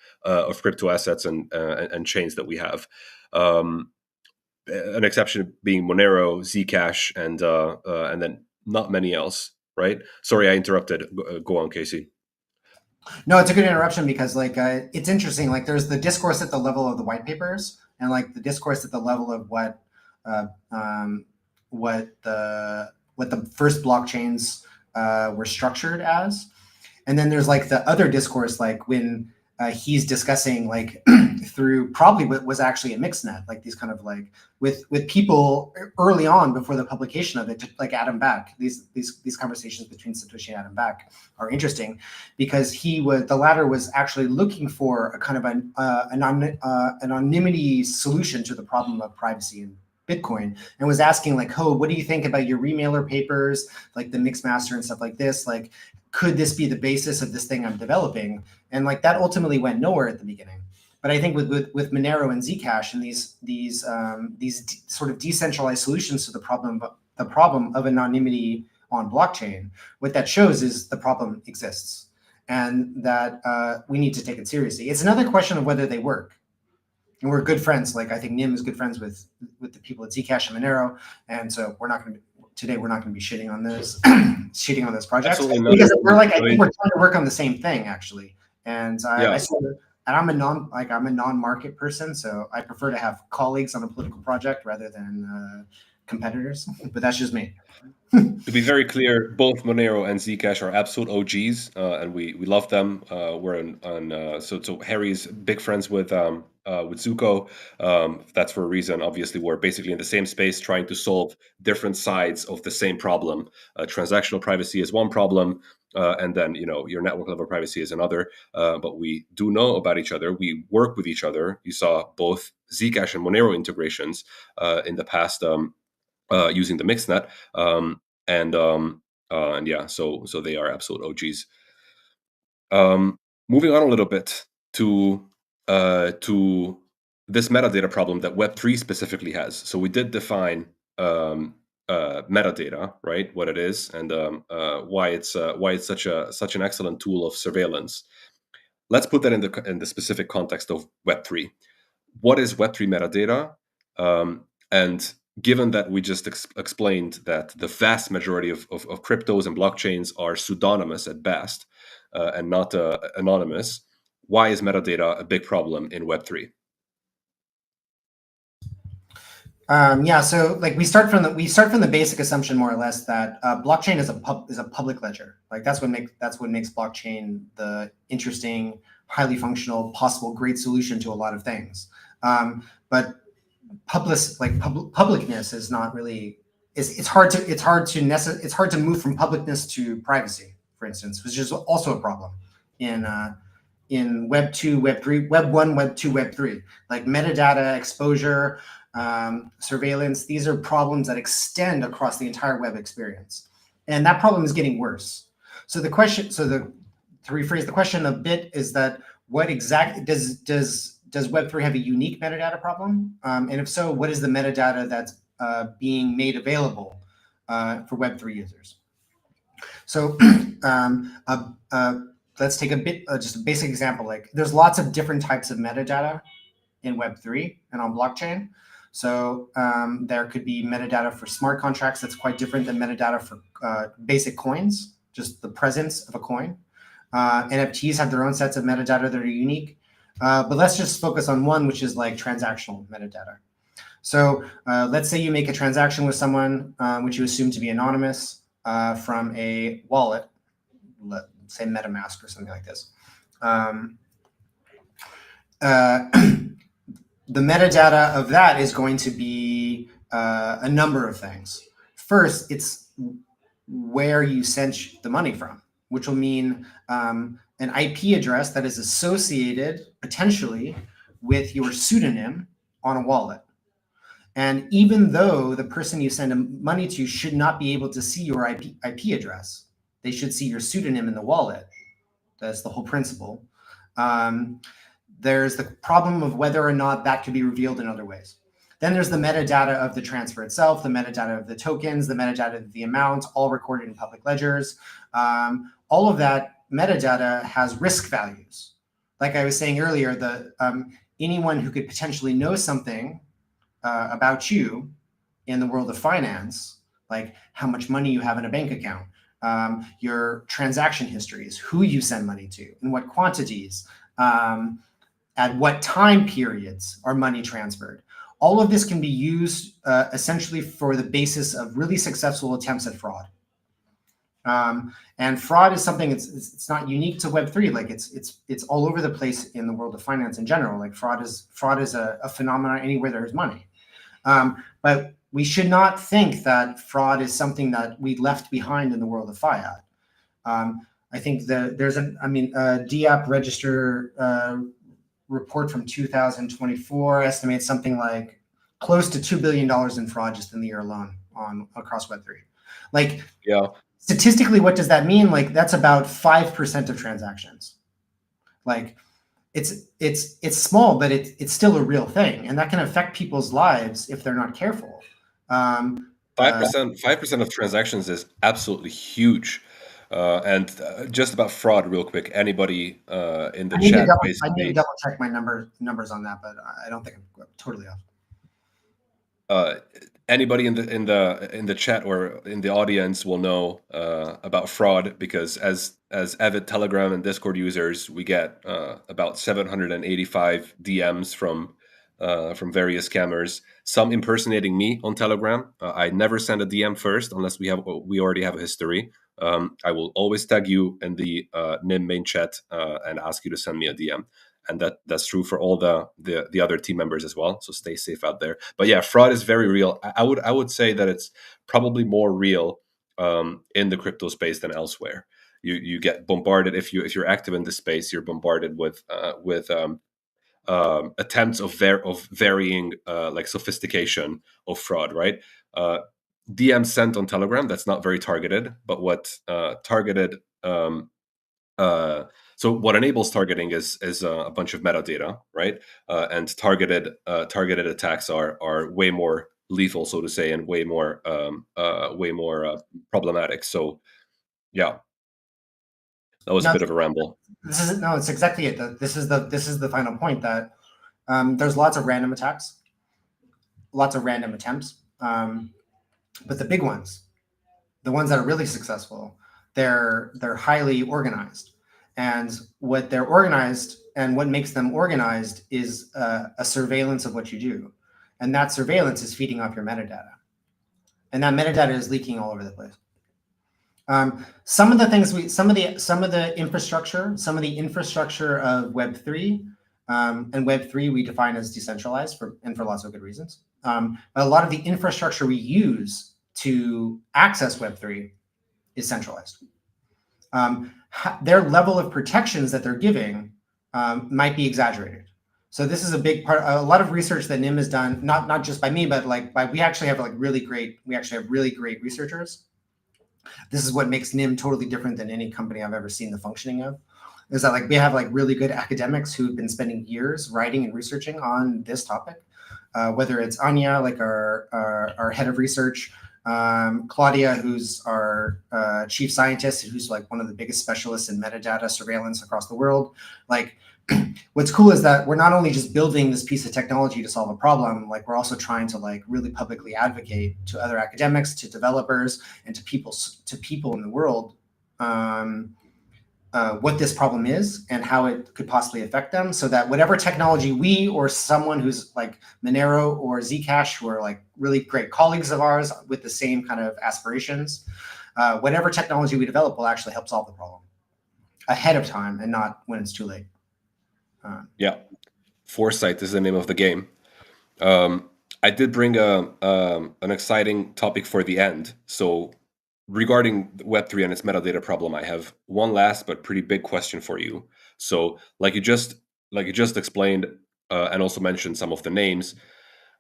crypto assets and chains that we have. An exception being Monero, Zcash, and then not many else, right? Sorry, I interrupted. Go on, Casey. No, it's a good interruption because it's interesting. Like there's the discourse at the level of the white papers and like the discourse at the level of what the first blockchains were structured as. And then there's like the other discourse, like when he's discussing like through probably what was actually a mixnet, like these kind of like with people early on before the publication of it, like Adam Back. These conversations between Satoshi and Adam Back are interesting because the latter was actually looking for a kind of an anonymity solution to the problem of privacy in Bitcoin, and was asking like, "Oh, what do you think about your remailer papers, like the Mixmaster and stuff like this? Like, could this be the basis of this thing I'm developing?" And like that ultimately went nowhere at the beginning. But I think with Monero and Zcash and these sort of decentralized solutions to the problem of anonymity on blockchain, what that shows is the problem exists, and that we need to take it seriously. It's another question of whether they work. And we're good friends. Like I think Nim is good friends with the people at Zcash and Monero, and so we're not going to be shitting on this project because I think we're trying to work on the same thing actually. And I'm a non-market person, so I prefer to have colleagues on a political project rather than competitors. But that's just me. To be very clear, both Monero and Zcash are absolute OGs, and we love them. So Harry's big friends with Zuko. That's for a reason. Obviously, we're basically in the same space trying to solve different sides of the same problem. Transactional privacy is one problem, and then your network level privacy is another. But we do know about each other. We work with each other. You saw both Zcash and Monero integrations in the past. Using the mixnet, and yeah, so they are absolute OGs. Moving on a little bit to this metadata problem that Web3 specifically has. So we did define metadata, right? What it is and why it's such an excellent tool of surveillance. Let's put that in the specific context of Web3. What is Web3 metadata? And given that we just explained that the vast majority of cryptos and blockchains are pseudonymous at best and not anonymous, why is metadata a big problem in Web3? So like we start from the basic assumption more or less that blockchain is a public ledger. Like that's what makes blockchain the interesting, highly functional, possible great solution to a lot of things. But publicness is not really. It's hard to move from publicness to privacy, for instance, which is also a problem in Web 2, Web 3, Web 1, Web 2, Web 3. Like metadata exposure, surveillance. These are problems that extend across the entire web experience, and that problem is getting worse. So to rephrase the question a bit is that what exactly does Web3 have a unique metadata problem? And if so, what is the metadata that's being made available for Web3 users? So let's take just a basic example. Like there's lots of different types of metadata in Web3 and on blockchain. So there could be metadata for smart contracts that's quite different than metadata for basic coins, just the presence of a coin. NFTs have their own sets of metadata that are unique. But let's just focus on one, which is like transactional metadata. So let's say you make a transaction with someone, which you assume to be anonymous from a wallet, let's say MetaMask or something like this. The metadata of that is going to be a number of things. First, it's where you sent the money from, which will mean an IP address that is associated potentially with your pseudonym on a wallet. And even though the person you send money to should not be able to see your IP address, they should see your pseudonym in the wallet. That's the whole principle. There's the problem of whether or not that could be revealed in other ways. Then there's the metadata of the transfer itself, the metadata of the tokens, the metadata of the amount, all recorded in public ledgers. All of that metadata has risk values. Like I was saying earlier, anyone who could potentially know something about you in the world of finance, like how much money you have in a bank account, your transaction histories, who you send money to, in what quantities, at what time periods are money transferred. All of this can be used essentially for the basis of really successful attempts at fraud. And fraud is something it's not unique to Web3. Like it's all over the place in the world of finance in general. Like fraud is a phenomenon anywhere there's money. But we should not think that fraud is something that we left behind in the world of fiat. I think there's a DApp register report from 2024 estimates something like close to $2 billion in fraud just in the year alone across Web3. Like, Yeah. Statistically, what does that mean? Like, that's about 5% of transactions. Like, it's small, but it's still a real thing, and that can affect people's lives if they're not careful. 5% of transactions is absolutely huge. And just about fraud, real quick. Anybody in the chat, I need to basically, double check my numbers on that, but I don't think I'm totally off. anybody in the chat or in the audience will know about fraud, because as avid Telegram and Discord users, we get about 785 DMs from various scammers. Some impersonating me on Telegram. I never send a DM first unless we already have a history. I will always tag you in the NIM main chat and ask you to send me a DM. And that's true for all the other team members as well. So stay safe out there. But yeah, fraud is very real. I would say that it's probably more real in the crypto space than elsewhere. You get bombarded if you're active in this space. You're bombarded with attempts of varying like sophistication of fraud, right? DM sent on Telegram, that's not very targeted, but what targeted so what enables targeting is a bunch of metadata, right? And targeted attacks are way more lethal, so to say, and way more problematic. So yeah, that was a bit of a ramble. It's exactly it. This is the final point, that there's lots of random attacks, lots of random attempts, but the big ones, the ones that are really successful, they're highly organized. And what they're organized and what makes them organized is a surveillance of what you do. And that surveillance is feeding off your metadata. And that metadata is leaking all over the place. Some of the infrastructure of Web3, and Web3 we define as decentralized for lots of good reasons. But a lot of the infrastructure we use to access Web3 is centralized. Their level of protections that they're giving might be exaggerated. So this is a big part. A lot of research that NIM has done, not just by me, but we actually have really great researchers. This is what makes NIM totally different than any company I've ever seen the functioning of. is that like we have like really good academics who've been spending years writing and researching on this topic, whether it's Anya, like our head of research, Claudia, who's our chief scientist, who's like one of the biggest specialists in metadata surveillance across the world. Like, what's cool is that we're not only just building this piece of technology to solve a problem, like we're also trying to like really publicly advocate to other academics, to developers, and to people in the world, what this problem is and how it could possibly affect them, so that whatever technology we or someone who's like Monero or Zcash, who are like really great colleagues of ours with the same kind of aspirations, whatever technology we develop will actually help solve the problem ahead of time and not when it's too late. Yeah, foresight is the name of the game. I did bring an exciting topic for the end. So regarding Web3 and its metadata problem, I have one last but pretty big question for you. So like you just explained, and also mentioned some of the names,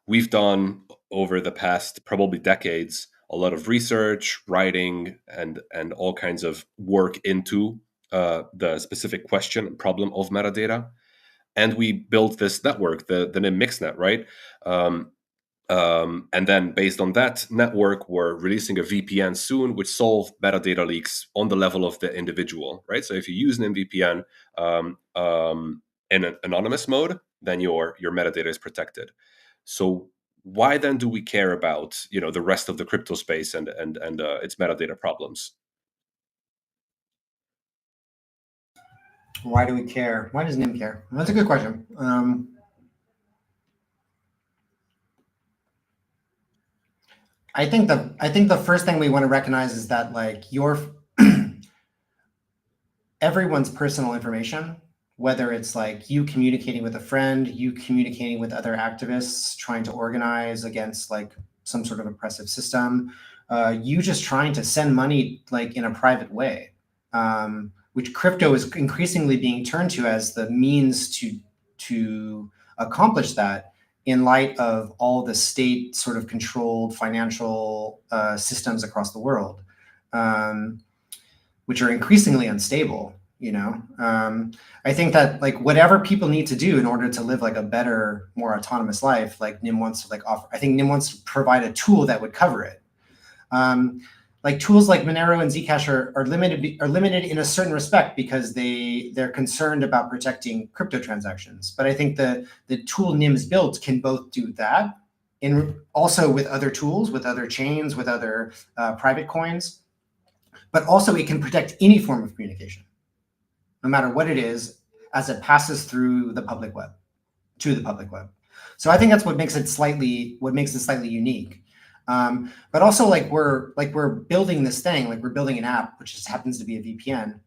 we've done over the past probably decades a lot of research, writing, and all kinds of work into the specific question and problem of metadata. And we built this network, the NIM mixnet, right? Um, and then based on that network, we're releasing a VPN soon, which solve metadata leaks on the level of the individual, right? So if you use an VPN in an anonymous mode, then your metadata is protected. So why then do we care about the rest of the crypto space and its metadata problems? Why do we care? Why does NIM care? That's a good question. I think the first thing we want to recognize is that like your everyone's personal information, whether it's like you communicating with a friend, you communicating with other activists, trying to organize against like some sort of oppressive system, you just trying to send money like in a private way, which crypto is increasingly being turned to as the means to accomplish that, in light of all the state sort of controlled financial systems across the world. Which are increasingly unstable. I think that like whatever people need to do in order to live like a better, more autonomous life, like NIM wants to like offer. I think NIM wants to provide a tool that would cover it. Like tools like Monero and Zcash are limited in a certain respect because they're concerned about protecting crypto transactions. But I think the tool NIM's built can both do that, and also with other tools, with other chains, with other private coins, but also it can protect any form of communication, no matter what it is, as it passes through the public web to the public web. So I think that's what makes it slightly unique. But also like we're building this thing, like we're building an app which just happens to be a VPN.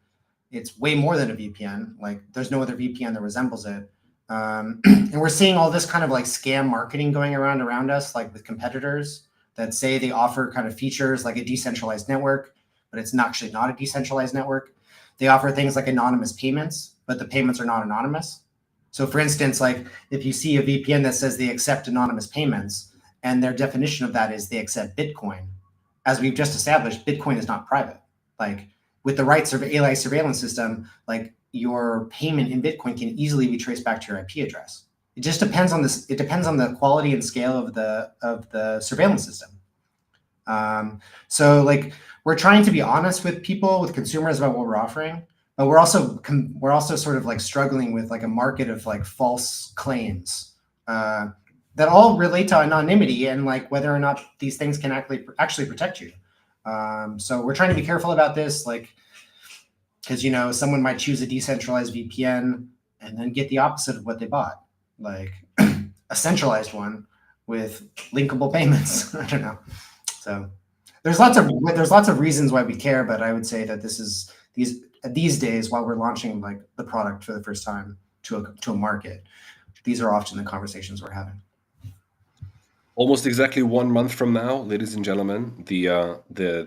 It's way more than a VPN. Like there's no other VPN that resembles it. And we're seeing all this kind of like scam marketing going around us, like with competitors that say they offer kind of features like a decentralized network, but it's actually not a decentralized network. They offer things like anonymous payments, but the payments are not anonymous. So for instance, like if you see a VPN that says they accept anonymous payments, and their definition of that is they accept Bitcoin, as we've just established, Bitcoin is not private. Like with the right AI surveillance system, like your payment in Bitcoin can easily be traced back to your IP address. It just depends on this. It depends on the quality and scale of the surveillance system. So like we're trying to be honest with people, with consumers about what we're offering, but we're also sort of like struggling with like a market of like false claims that all relate to anonymity and like whether or not these things can actually protect you. So we're trying to be careful about this, like because someone might choose a decentralized VPN and then get the opposite of what they bought, like a centralized one with linkable payments. I don't know. So there's lots of reasons why we care, but I would say that this is these days, while we're launching like the product for the first time to a market, these are often the conversations we're having. Almost exactly 1 month from now, ladies and gentlemen, the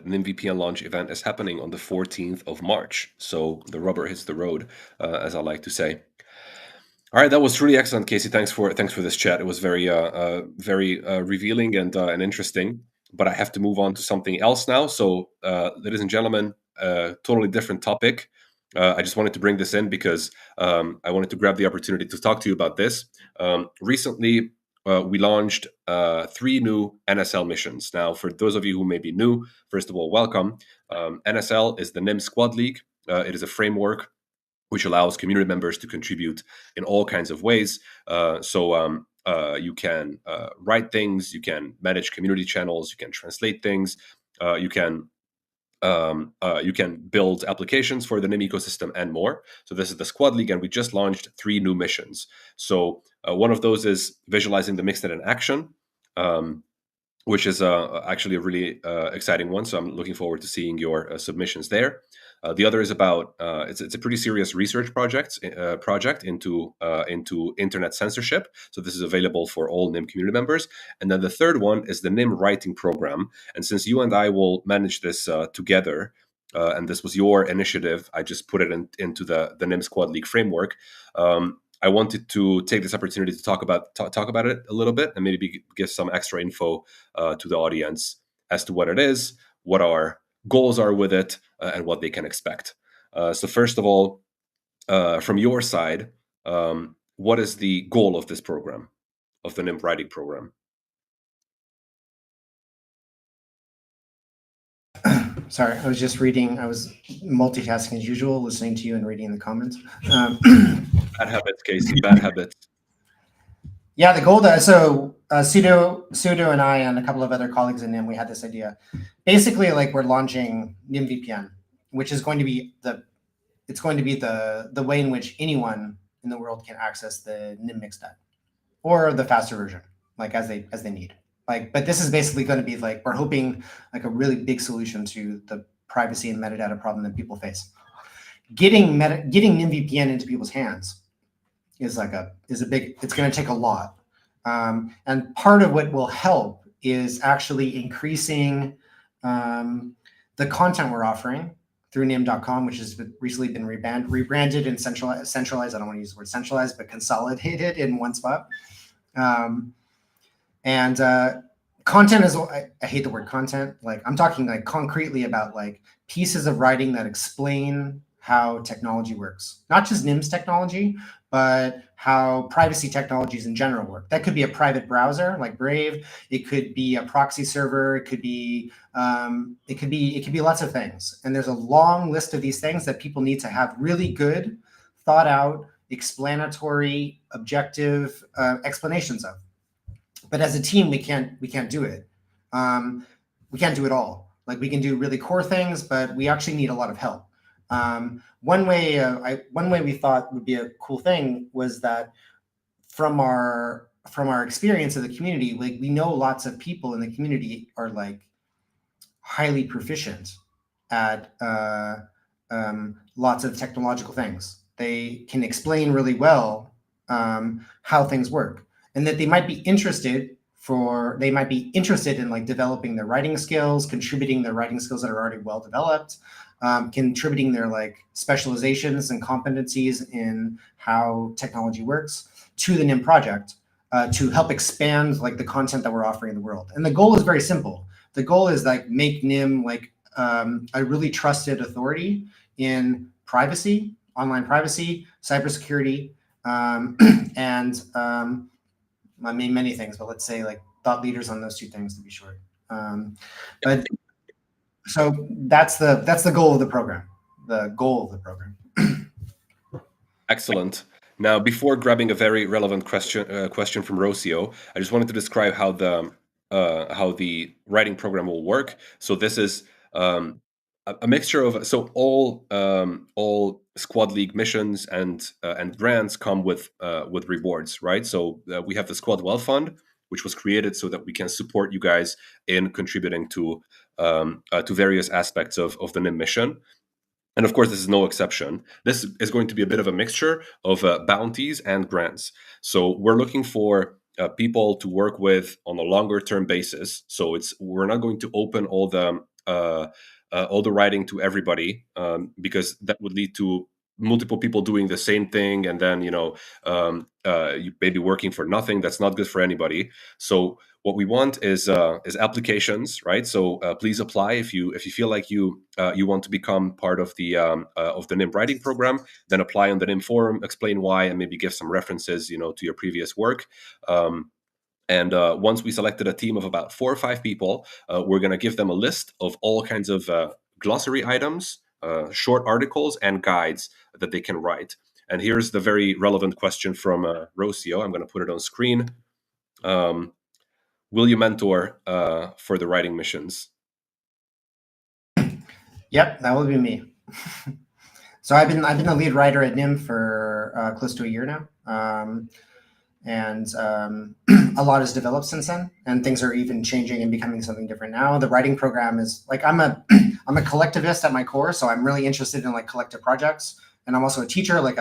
NIM VPN launch event is happening on the 14th of March. So the rubber hits the road, as I like to say. All right, that was really excellent, Casey. Thanks for this chat. It was very revealing and interesting. But I have to move on to something else now. So, ladies and gentlemen, totally different topic. I just wanted to bring this in because I wanted to grab the opportunity to talk to you about this. Recently, we launched 3 new NSL missions. Now, for those of you who may be new, first of all, welcome. NSL is the NIM Squad League. It is a framework which allows community members to contribute in all kinds of ways. You can write things, you can manage community channels, you can translate things, you can build applications for the NIM ecosystem and more. So this is the Squad League, and we just launched 3 new missions. So one of those is visualizing the mixnet in action. Which is actually a really exciting one. So I'm looking forward to seeing your submissions there. The other is about it's a pretty serious research project into internet censorship. So this is available for all NIM community members. And then the third one is the NIM writing program. And since you and I will manage this together, and this was your initiative, I just put it into the NIM Squad League framework. I wanted to take this opportunity to talk about it a little bit and maybe give some extra info to the audience as to what it is, what our goals are with it, and what they can expect. So first of all, from your side, what is the goal of this program, of the NIM writing program? Sorry, I was just reading. I was multitasking as usual, listening to you and reading the comments. Bad habits, Casey. Bad habits. Yeah, the goal that Sudo and I and a couple of other colleagues in NIM, we had this idea. Basically, like we're launching NIM VPN, which is going to be the way in which anyone in the world can access the NIM mixnet or the faster version, like as they need. Like, but this is basically going to be like we're hoping like a really big solution to the privacy and metadata problem that people face. Getting NIM VPN into people's hands is a big. It's going to take a lot, and part of what will help is actually increasing the content we're offering through nim.com, which has recently been rebranded and centralized. I don't want to use the word centralized, but consolidated in one spot. And content is, I hate the word content. Like I'm talking like concretely about like pieces of writing that explain how technology works, not just NIM's technology, but how privacy technologies in general work. That could be a private browser like Brave. It could be a proxy server. It could be lots of things. And there's a long list of these things that people need to have really good, thought out, explanatory, objective explanations of. But as a team, we can't do it. We can't do it all. Like we can do really core things, but we actually need a lot of help. One way we thought would be a cool thing was that from our experience of the community, like we know lots of people in the community are like highly proficient at lots of technological things. They can explain really well how things work, and that they might be interested in like developing their writing skills, contributing their writing skills that are already well developed, contributing their like specializations and competencies in how technology works to the NIM project to help expand like the content that we're offering in the world. And the goal is very simple. The goal is like make NIM like a really trusted authority in privacy, online privacy, cybersecurity, and I mean many things, but let's say like thought leaders on those two things to be short. But so that's the goal of the program. The goal of the program. Excellent. Now, before grabbing a very relevant question from Rocio, I just wanted to describe how the writing program will work. So this is a mixture of all Squad League missions and grants come with rewards, right? So we have the Squad Well Fund, which was created so that we can support you guys in contributing to various aspects of the NIM mission. And of course, this is no exception. This is going to be a bit of a mixture of bounties and grants. So we're looking for people to work with on a longer term basis. So we're not going to open all the writing to everybody because that would lead to multiple people doing the same thing, and then you may be working for nothing. That's not good for anybody. So What we want is applications, right? So please apply if you feel like you want to become part of the NIM writing program. Then apply on the NIM forum, explain why, and maybe give some references, to your previous work. And once we selected a team of about 4 or 5 people, we're going to give them a list of all kinds of glossary items, short articles, and guides that they can write. And here's the very relevant question from Rocio. I'm going to put it on screen. Will you mentor for the writing missions? Yep, that will be me. So I've been the lead writer at NIM for close to a year now. And a lot has developed since then, and things are even changing and becoming something different now. The writing program is like, I'm a collectivist at my core, so I'm really interested in like collective projects. And I'm also a teacher. Like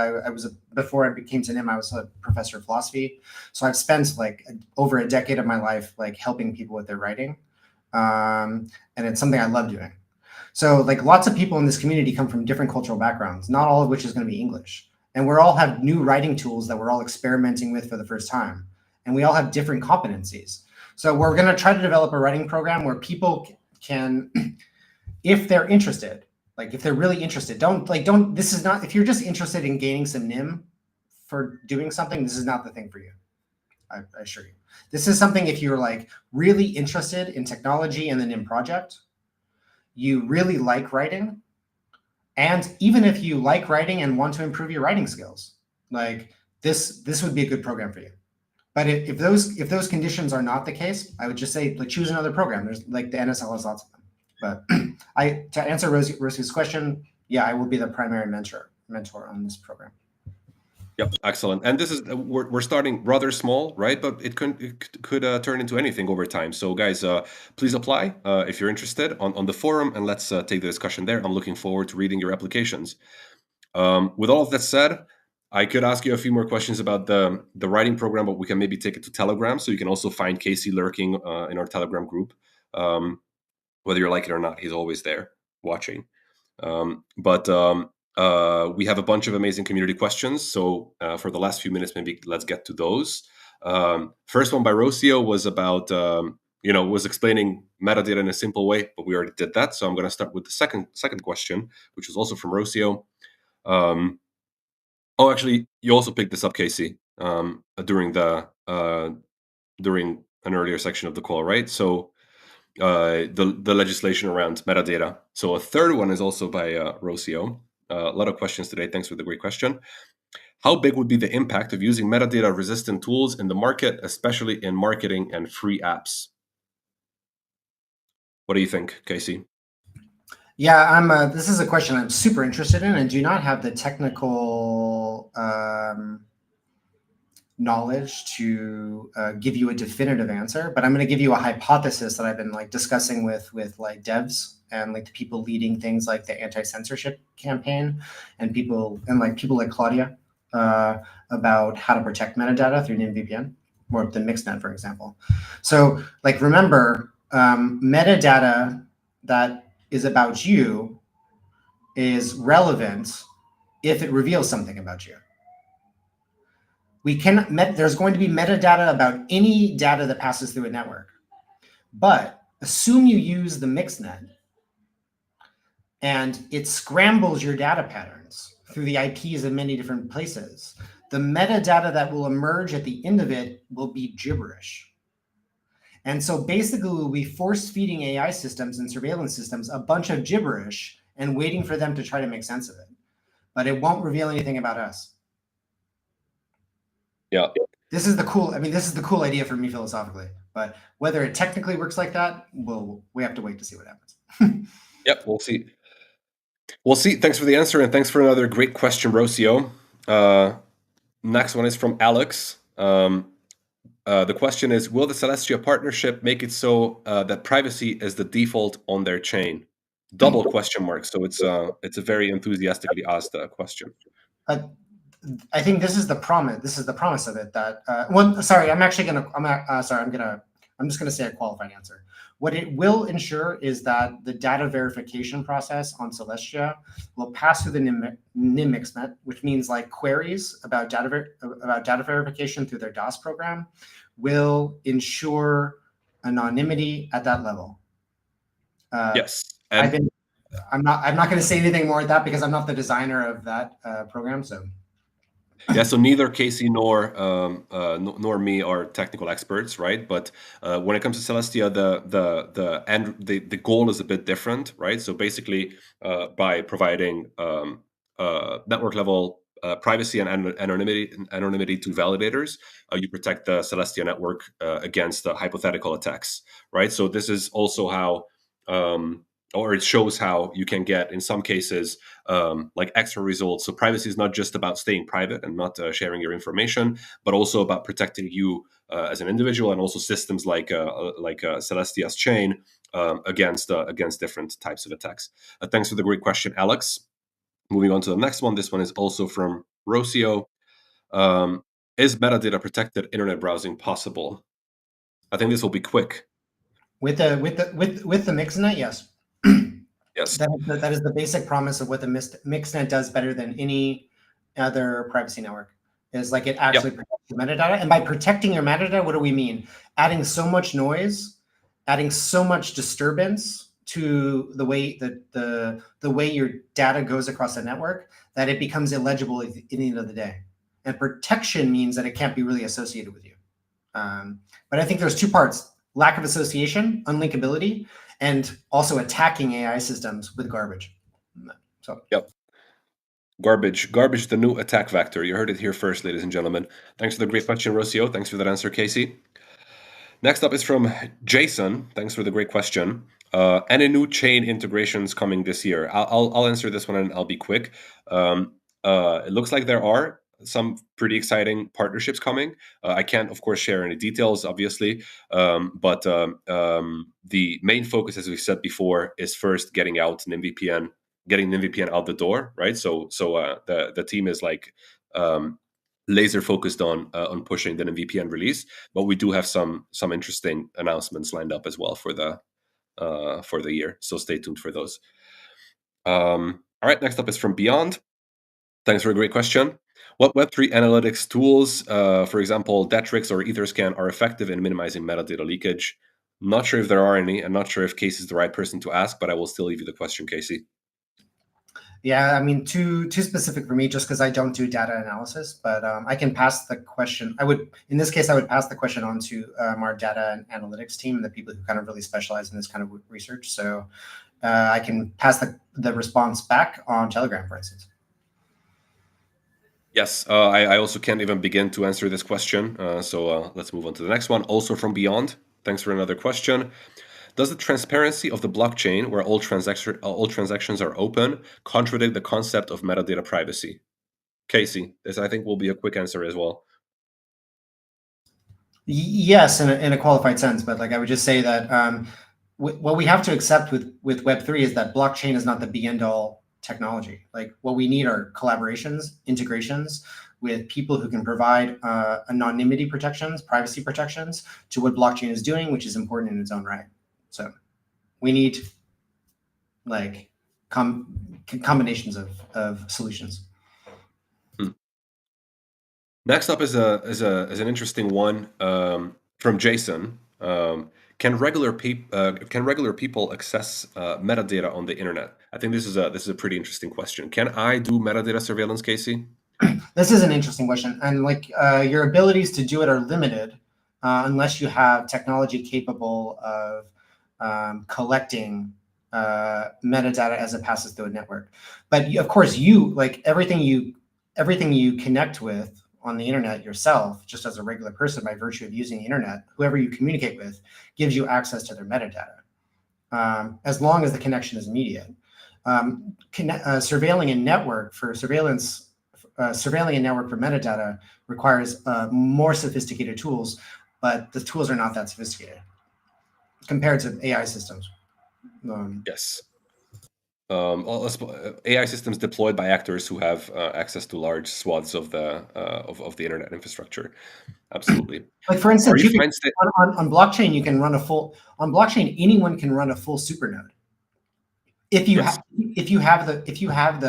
before I became to NIM, I was a professor of philosophy. So I've spent like over a decade of my life like helping people with their writing, and it's something I love doing. So like lots of people in this community come from different cultural backgrounds, not all of which is going to be English. And we all have new writing tools that we're all experimenting with for the first time. And we all have different competencies. So we're going to try to develop a writing program where people can, if they're interested, like if they're really interested, this is not, if you're just interested in gaining some NIM for doing something, this is not the thing for you. I assure you. This is something if you're like really interested in technology and the NIM project, you really like writing, and even if you like writing and want to improve your writing skills, like this would be a good program for you. But if those conditions are not the case, I would just say like choose another program. There's like the NSL has lots of them. But to answer Rosie's question, yeah, I will be the primary mentor on this program. Yep, excellent. And this is we're starting rather small, right? But it could turn into anything over time. So guys, please apply if you're interested on the forum, and let's take the discussion there. I'm looking forward to reading your applications. With all of that said, I could ask you a few more questions about the writing program, but we can maybe take it to Telegram, so you can also find Casey lurking in our Telegram group. Whether you like it or not, he's always there watching. But we have a bunch of amazing community questions. So for the last few minutes, maybe let's get to those. First one by Rocio was about, was explaining metadata in a simple way, but we already did that. So I'm going to start with the second question, which was also from Rocio. Actually, you also picked this up, Casey, during an earlier section of the call, right? So the legislation around metadata. So a third one is also by Rocio. A lot of questions today. Thanks for the great question. How big would be the impact of using metadata-resistant tools in the market, especially in marketing and free apps? What do you think, Casey? Yeah, this is a question I'm super interested in and do not have the technical knowledge to give you a definitive answer, but I'm going to give you a hypothesis that I've been like discussing with like devs and like the people leading things like the anti-censorship campaign and people like Claudia about how to protect metadata through NIM VPN or the mixnet, for example. So like remember, metadata that is about you is relevant if it reveals something about you. There's going to be metadata about any data that passes through a network. But assume you use the mixnet and it scrambles your data patterns through the IPs of many different places. The metadata that will emerge at the end of it will be gibberish. And so basically we'll be force feeding AI systems and surveillance systems a bunch of gibberish and waiting for them to try to make sense of it. But it won't reveal anything about us. Yeah. This is the cool idea for me philosophically, but whether it technically works like that, we have to wait to see what happens. Yep, we'll see. We'll see. Thanks for the answer, and thanks for another great question, Rocio. Next one is from Alex. The question is, will the Celestia partnership make it so that privacy is the default on their chain? Double question mark. So it's a very enthusiastically asked question. I think this is the promise. This is the promise of it. That I'm just gonna say a qualified answer. What it will ensure is that the data verification process on Celestia will pass through the NIM mixnet, which means like queries about data verification through their DOS program will ensure anonymity at that level. Yes, I've and been. I'm not going to say anything more at that because I'm not the designer of that program. So yeah, so neither Casey nor me are technical experts, right? But when it comes to Celestia, the goal is a bit different, right? So basically, by providing network level privacy and anonymity to validators, you protect the Celestia network against hypothetical attacks, right? So this is also how. Or it shows how you can get, in some cases, like extra results. So privacy is not just about staying private and not sharing your information, but also about protecting you as an individual, and also systems like Celestia's chain against different types of attacks. Thanks for the great question, Alex. Moving on to the next one. This one is also from Rocio. Um, is metadata protected internet browsing possible? I think this will be quick. with the mixnet, yes. Yes. That is the basic promise of what the mixnet does better than any other privacy network. Is like it actually Yep. protects the metadata. And by protecting your metadata, what do we mean? Adding so much noise, adding so much disturbance to the way that the way your data goes across the network that it becomes illegible at the end of the day. And protection means that it can't be really associated with you. But I think there's two parts: lack of association, unlinkability, and also attacking AI systems with garbage. So Yep. Garbage, the new attack vector. You heard it here first, ladies and gentlemen. Thanks for the great question, Rocio. Thanks for that answer, Casey. Next up is from Jason. Thanks for the great question. Any new chain integrations coming this year? I'll answer this one and I'll be quick. It looks like there are some pretty exciting partnerships coming. I can't, of course, share any details, obviously, but the main focus, as we said before, is first getting out an MVPN, getting an MVPN out the door, right? So the team is like laser focused on pushing the VPN release, but we do have some interesting announcements lined up as well for the year. So stay tuned for those. All right, next up is from Beyond. Thanks for a great question. What Web3 analytics tools, for example, Datrix or Etherscan, are effective in minimizing metadata leakage? Not sure if there are any. I'm not sure if Casey is the right person to ask, but I will still leave you the question, Casey. yeah, I mean, too specific for me just because I don't do data analysis, but I can pass the question. In this case, I would pass the question on to our data and analytics team, the people who kind of really specialize in this kind of research. So I can pass the response back on Telegram, for instance. Yes, I also can't even begin to answer this question. So let's move on to the next one. Also from Beyond. Thanks for another question. Does the transparency of the blockchain, where all transactions are open, contradict the concept of metadata privacy? Casey, this I think will be a quick answer as well. Yes, in a qualified sense, but like I would just say that what we have to accept with Web3 is that blockchain is not the be end all technology. Like what we need are collaborations, integrations with people who can provide anonymity protections, privacy protections to what blockchain is doing, which is important in its own right. So we need like combinations of solutions. Next up is an interesting one from Jason. Can regular people access metadata on the internet? I think this is a pretty interesting question. Can I do metadata surveillance, Casey? This is an interesting question, and like your abilities to do it are limited unless you have technology capable of collecting metadata as it passes through a network. But of course, you like everything you connect with on the internet yourself, just as a regular person by virtue of using the internet. Whoever you communicate with gives you access to their metadata, as long as the connection is immediate. Surveilling a network for surveillance. Surveilling a network for metadata requires more sophisticated tools, but the tools are not that sophisticated compared to AI systems. Yes. AI systems deployed by actors who have access to large swaths of the internet infrastructure. Absolutely. Like for Are instance, you you can fine? on blockchain you can run a full on blockchain anyone can run a full supernode if you Yes. have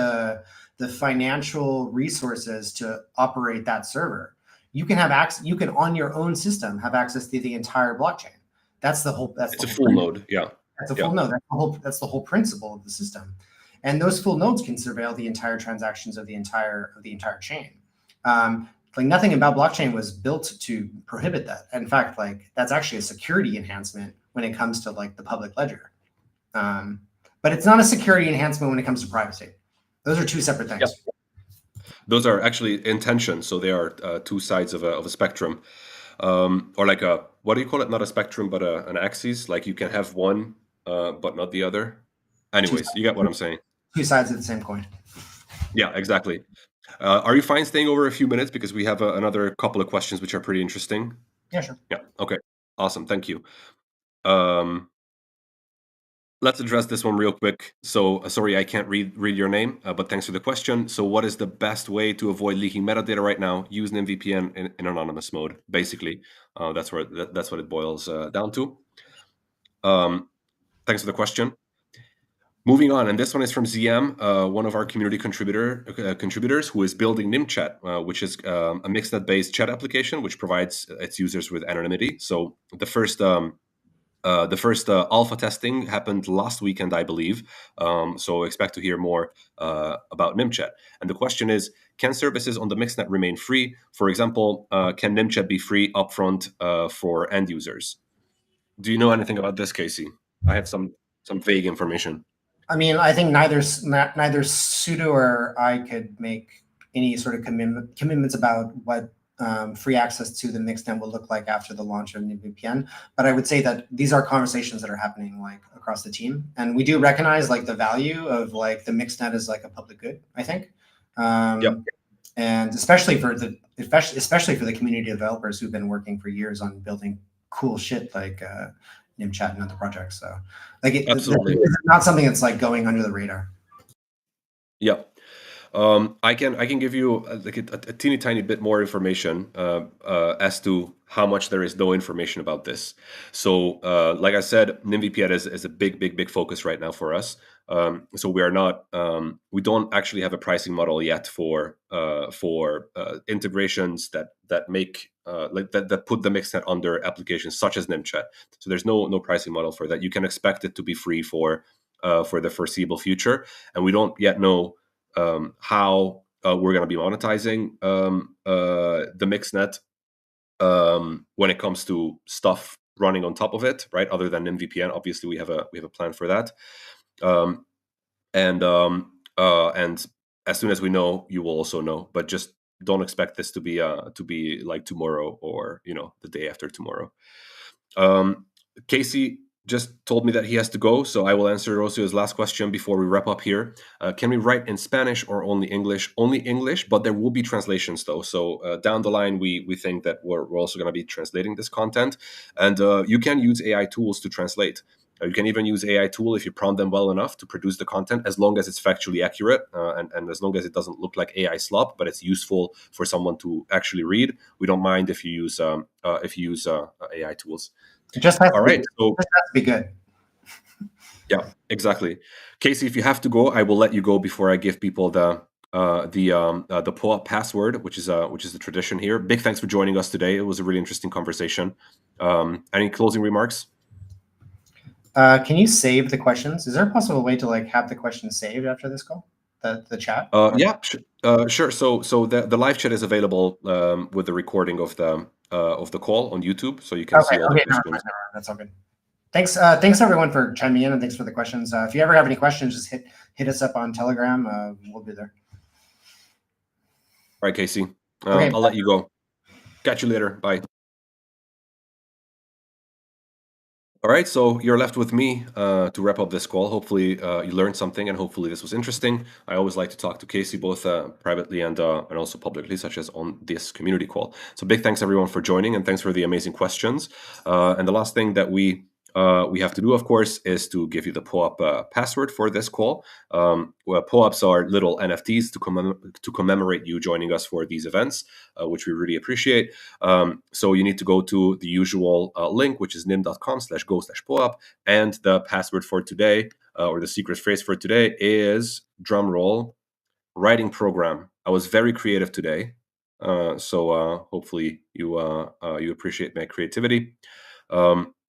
the financial resources to operate that server. You can have access. You can on your own system have access to the entire blockchain. That's the whole. That's It's the a whole full principle. node. Yeah. That's a Yeah. full node. That's the whole principle of the system, and those full nodes can surveil the entire transactions of the entire chain. Like nothing about blockchain was built to prohibit that. In fact, like that's actually a security enhancement when it comes to like the public ledger. Um, but it's not a security enhancement when it comes to privacy. Those are two separate Yeah. things. Those are actually intentions, so they are two sides of a spectrum, or like a, what do you call it? Not a spectrum, but an axis. Like you can have one, but not the other. Two, Anyways, you get what I'm saying. two sides of the same coin. Yeah, exactly. Are you fine staying over a few minutes because we have another couple of questions which are pretty interesting? Yeah, sure. Yeah. Okay. Awesome. Thank you. Um, let's address this one real quick. So, sorry, I can't read your name, but thanks for the question. So, what is the best way to avoid leaking metadata right now? Use an VPN in anonymous mode. Basically, that's what it boils down to. Thanks for the question. Moving on, and this one is from ZM, one of our community contributors who is building NimChat, which is a mixnet-based chat application which provides its users with anonymity. So the first alpha testing happened last weekend, I believe. So expect to hear more about NimChat. And the question is, can services on the mixnet remain free? For example, can NimChat be free upfront for end users? Do you know anything about this, Casey? I have some vague information. I mean, I think neither Sudo or I could make any sort of commitments about what free access to the mixnet will look like after the launch of new VPN. But I would say that these are conversations that are happening like across the team, and we do recognize like the value of like the mixnet as like a public good. I think, Yep. and especially for the community developers who've been working for years on building cool shit like NimChat and other projects. So like Absolutely. it's not something that's like going under the radar. Yeah. I can give you like a teeny tiny bit more information as to how much there is no information about this. So, like I said, NimVPN is a big focus right now for us. So we are not we don't actually have a pricing model yet for integrations that make like that put the mixnet under applications such as NimChat. So there's no pricing model for that. You can expect it to be free for the foreseeable future, and we don't yet know how we're going to be monetizing the mixnet when it comes to stuff running on top of it, right? Other than NimVPN, obviously we have a plan for that, um, and as soon as we know, you will also know. But just don't expect this to be like tomorrow or the day after tomorrow. Casey just told me that he has to go, so I will answer Rocio's last question before we wrap up here. Can we write in Spanish or only English? Only English, but there will be translations though. So down the line, we think that we're also going to be translating this content, and you can use AI tools to translate. You can even use AI tool if you prompt them well enough to produce the content, as long as it's factually accurate and as long as it doesn't look like AI slop, but it's useful for someone to actually read. We don't mind if you use AI tools. It just has All to be, right. it So just has to be good. yeah, exactly. Casey, if you have to go, I will let you go before I give people the pull-up password, which is the tradition here. Big thanks for joining us today. It was a really interesting conversation. Any closing remarks? Can you save the questions? Is there a possible way to like have the questions saved after this call? The chat? Yeah, sure. So the live chat is available with the recording of the call on YouTube, so you can Okay, see all the okay, never mind, questions. never mind. That's all good. Thanks everyone for chiming in and thanks for the questions. If you ever have any questions, just hit us up on Telegram. We'll be there. All right, Casey. Okay, I'll let you go. Catch you later. Bye. All right, so you're left with me to wrap up this call. Hopefully, you learned something, and hopefully, this was interesting. I always like to talk to Casey both privately and also publicly, such as on this community call. So, big thanks everyone for joining, and thanks for the amazing questions. And the last thing that we have to do, of course, is to give you the POAP password for this call. Well, POAPs are little NFTs to commemorate you joining us for these events, which we really appreciate. So you need to go to the usual link, which is nim.com/go/POAP, and the password for today, or the secret phrase for today, is drumroll writing program. I was very creative today, so hopefully you appreciate my creativity.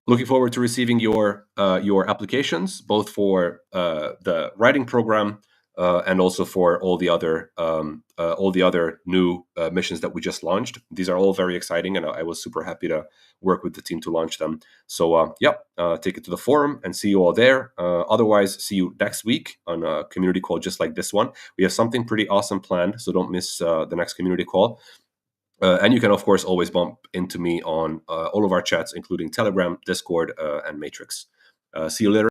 Looking forward to receiving your applications, both for the writing program and also for all the other new missions that we just launched. These are all very exciting, and I was super happy to work with the team to launch them. So take it to the forum and see you all there. Otherwise, see you next week on a community call just like this one. We have something pretty awesome planned, so don't miss the next community call. And you can, of course, always bump into me on all of our chats, including Telegram, Discord, and Matrix. See you later.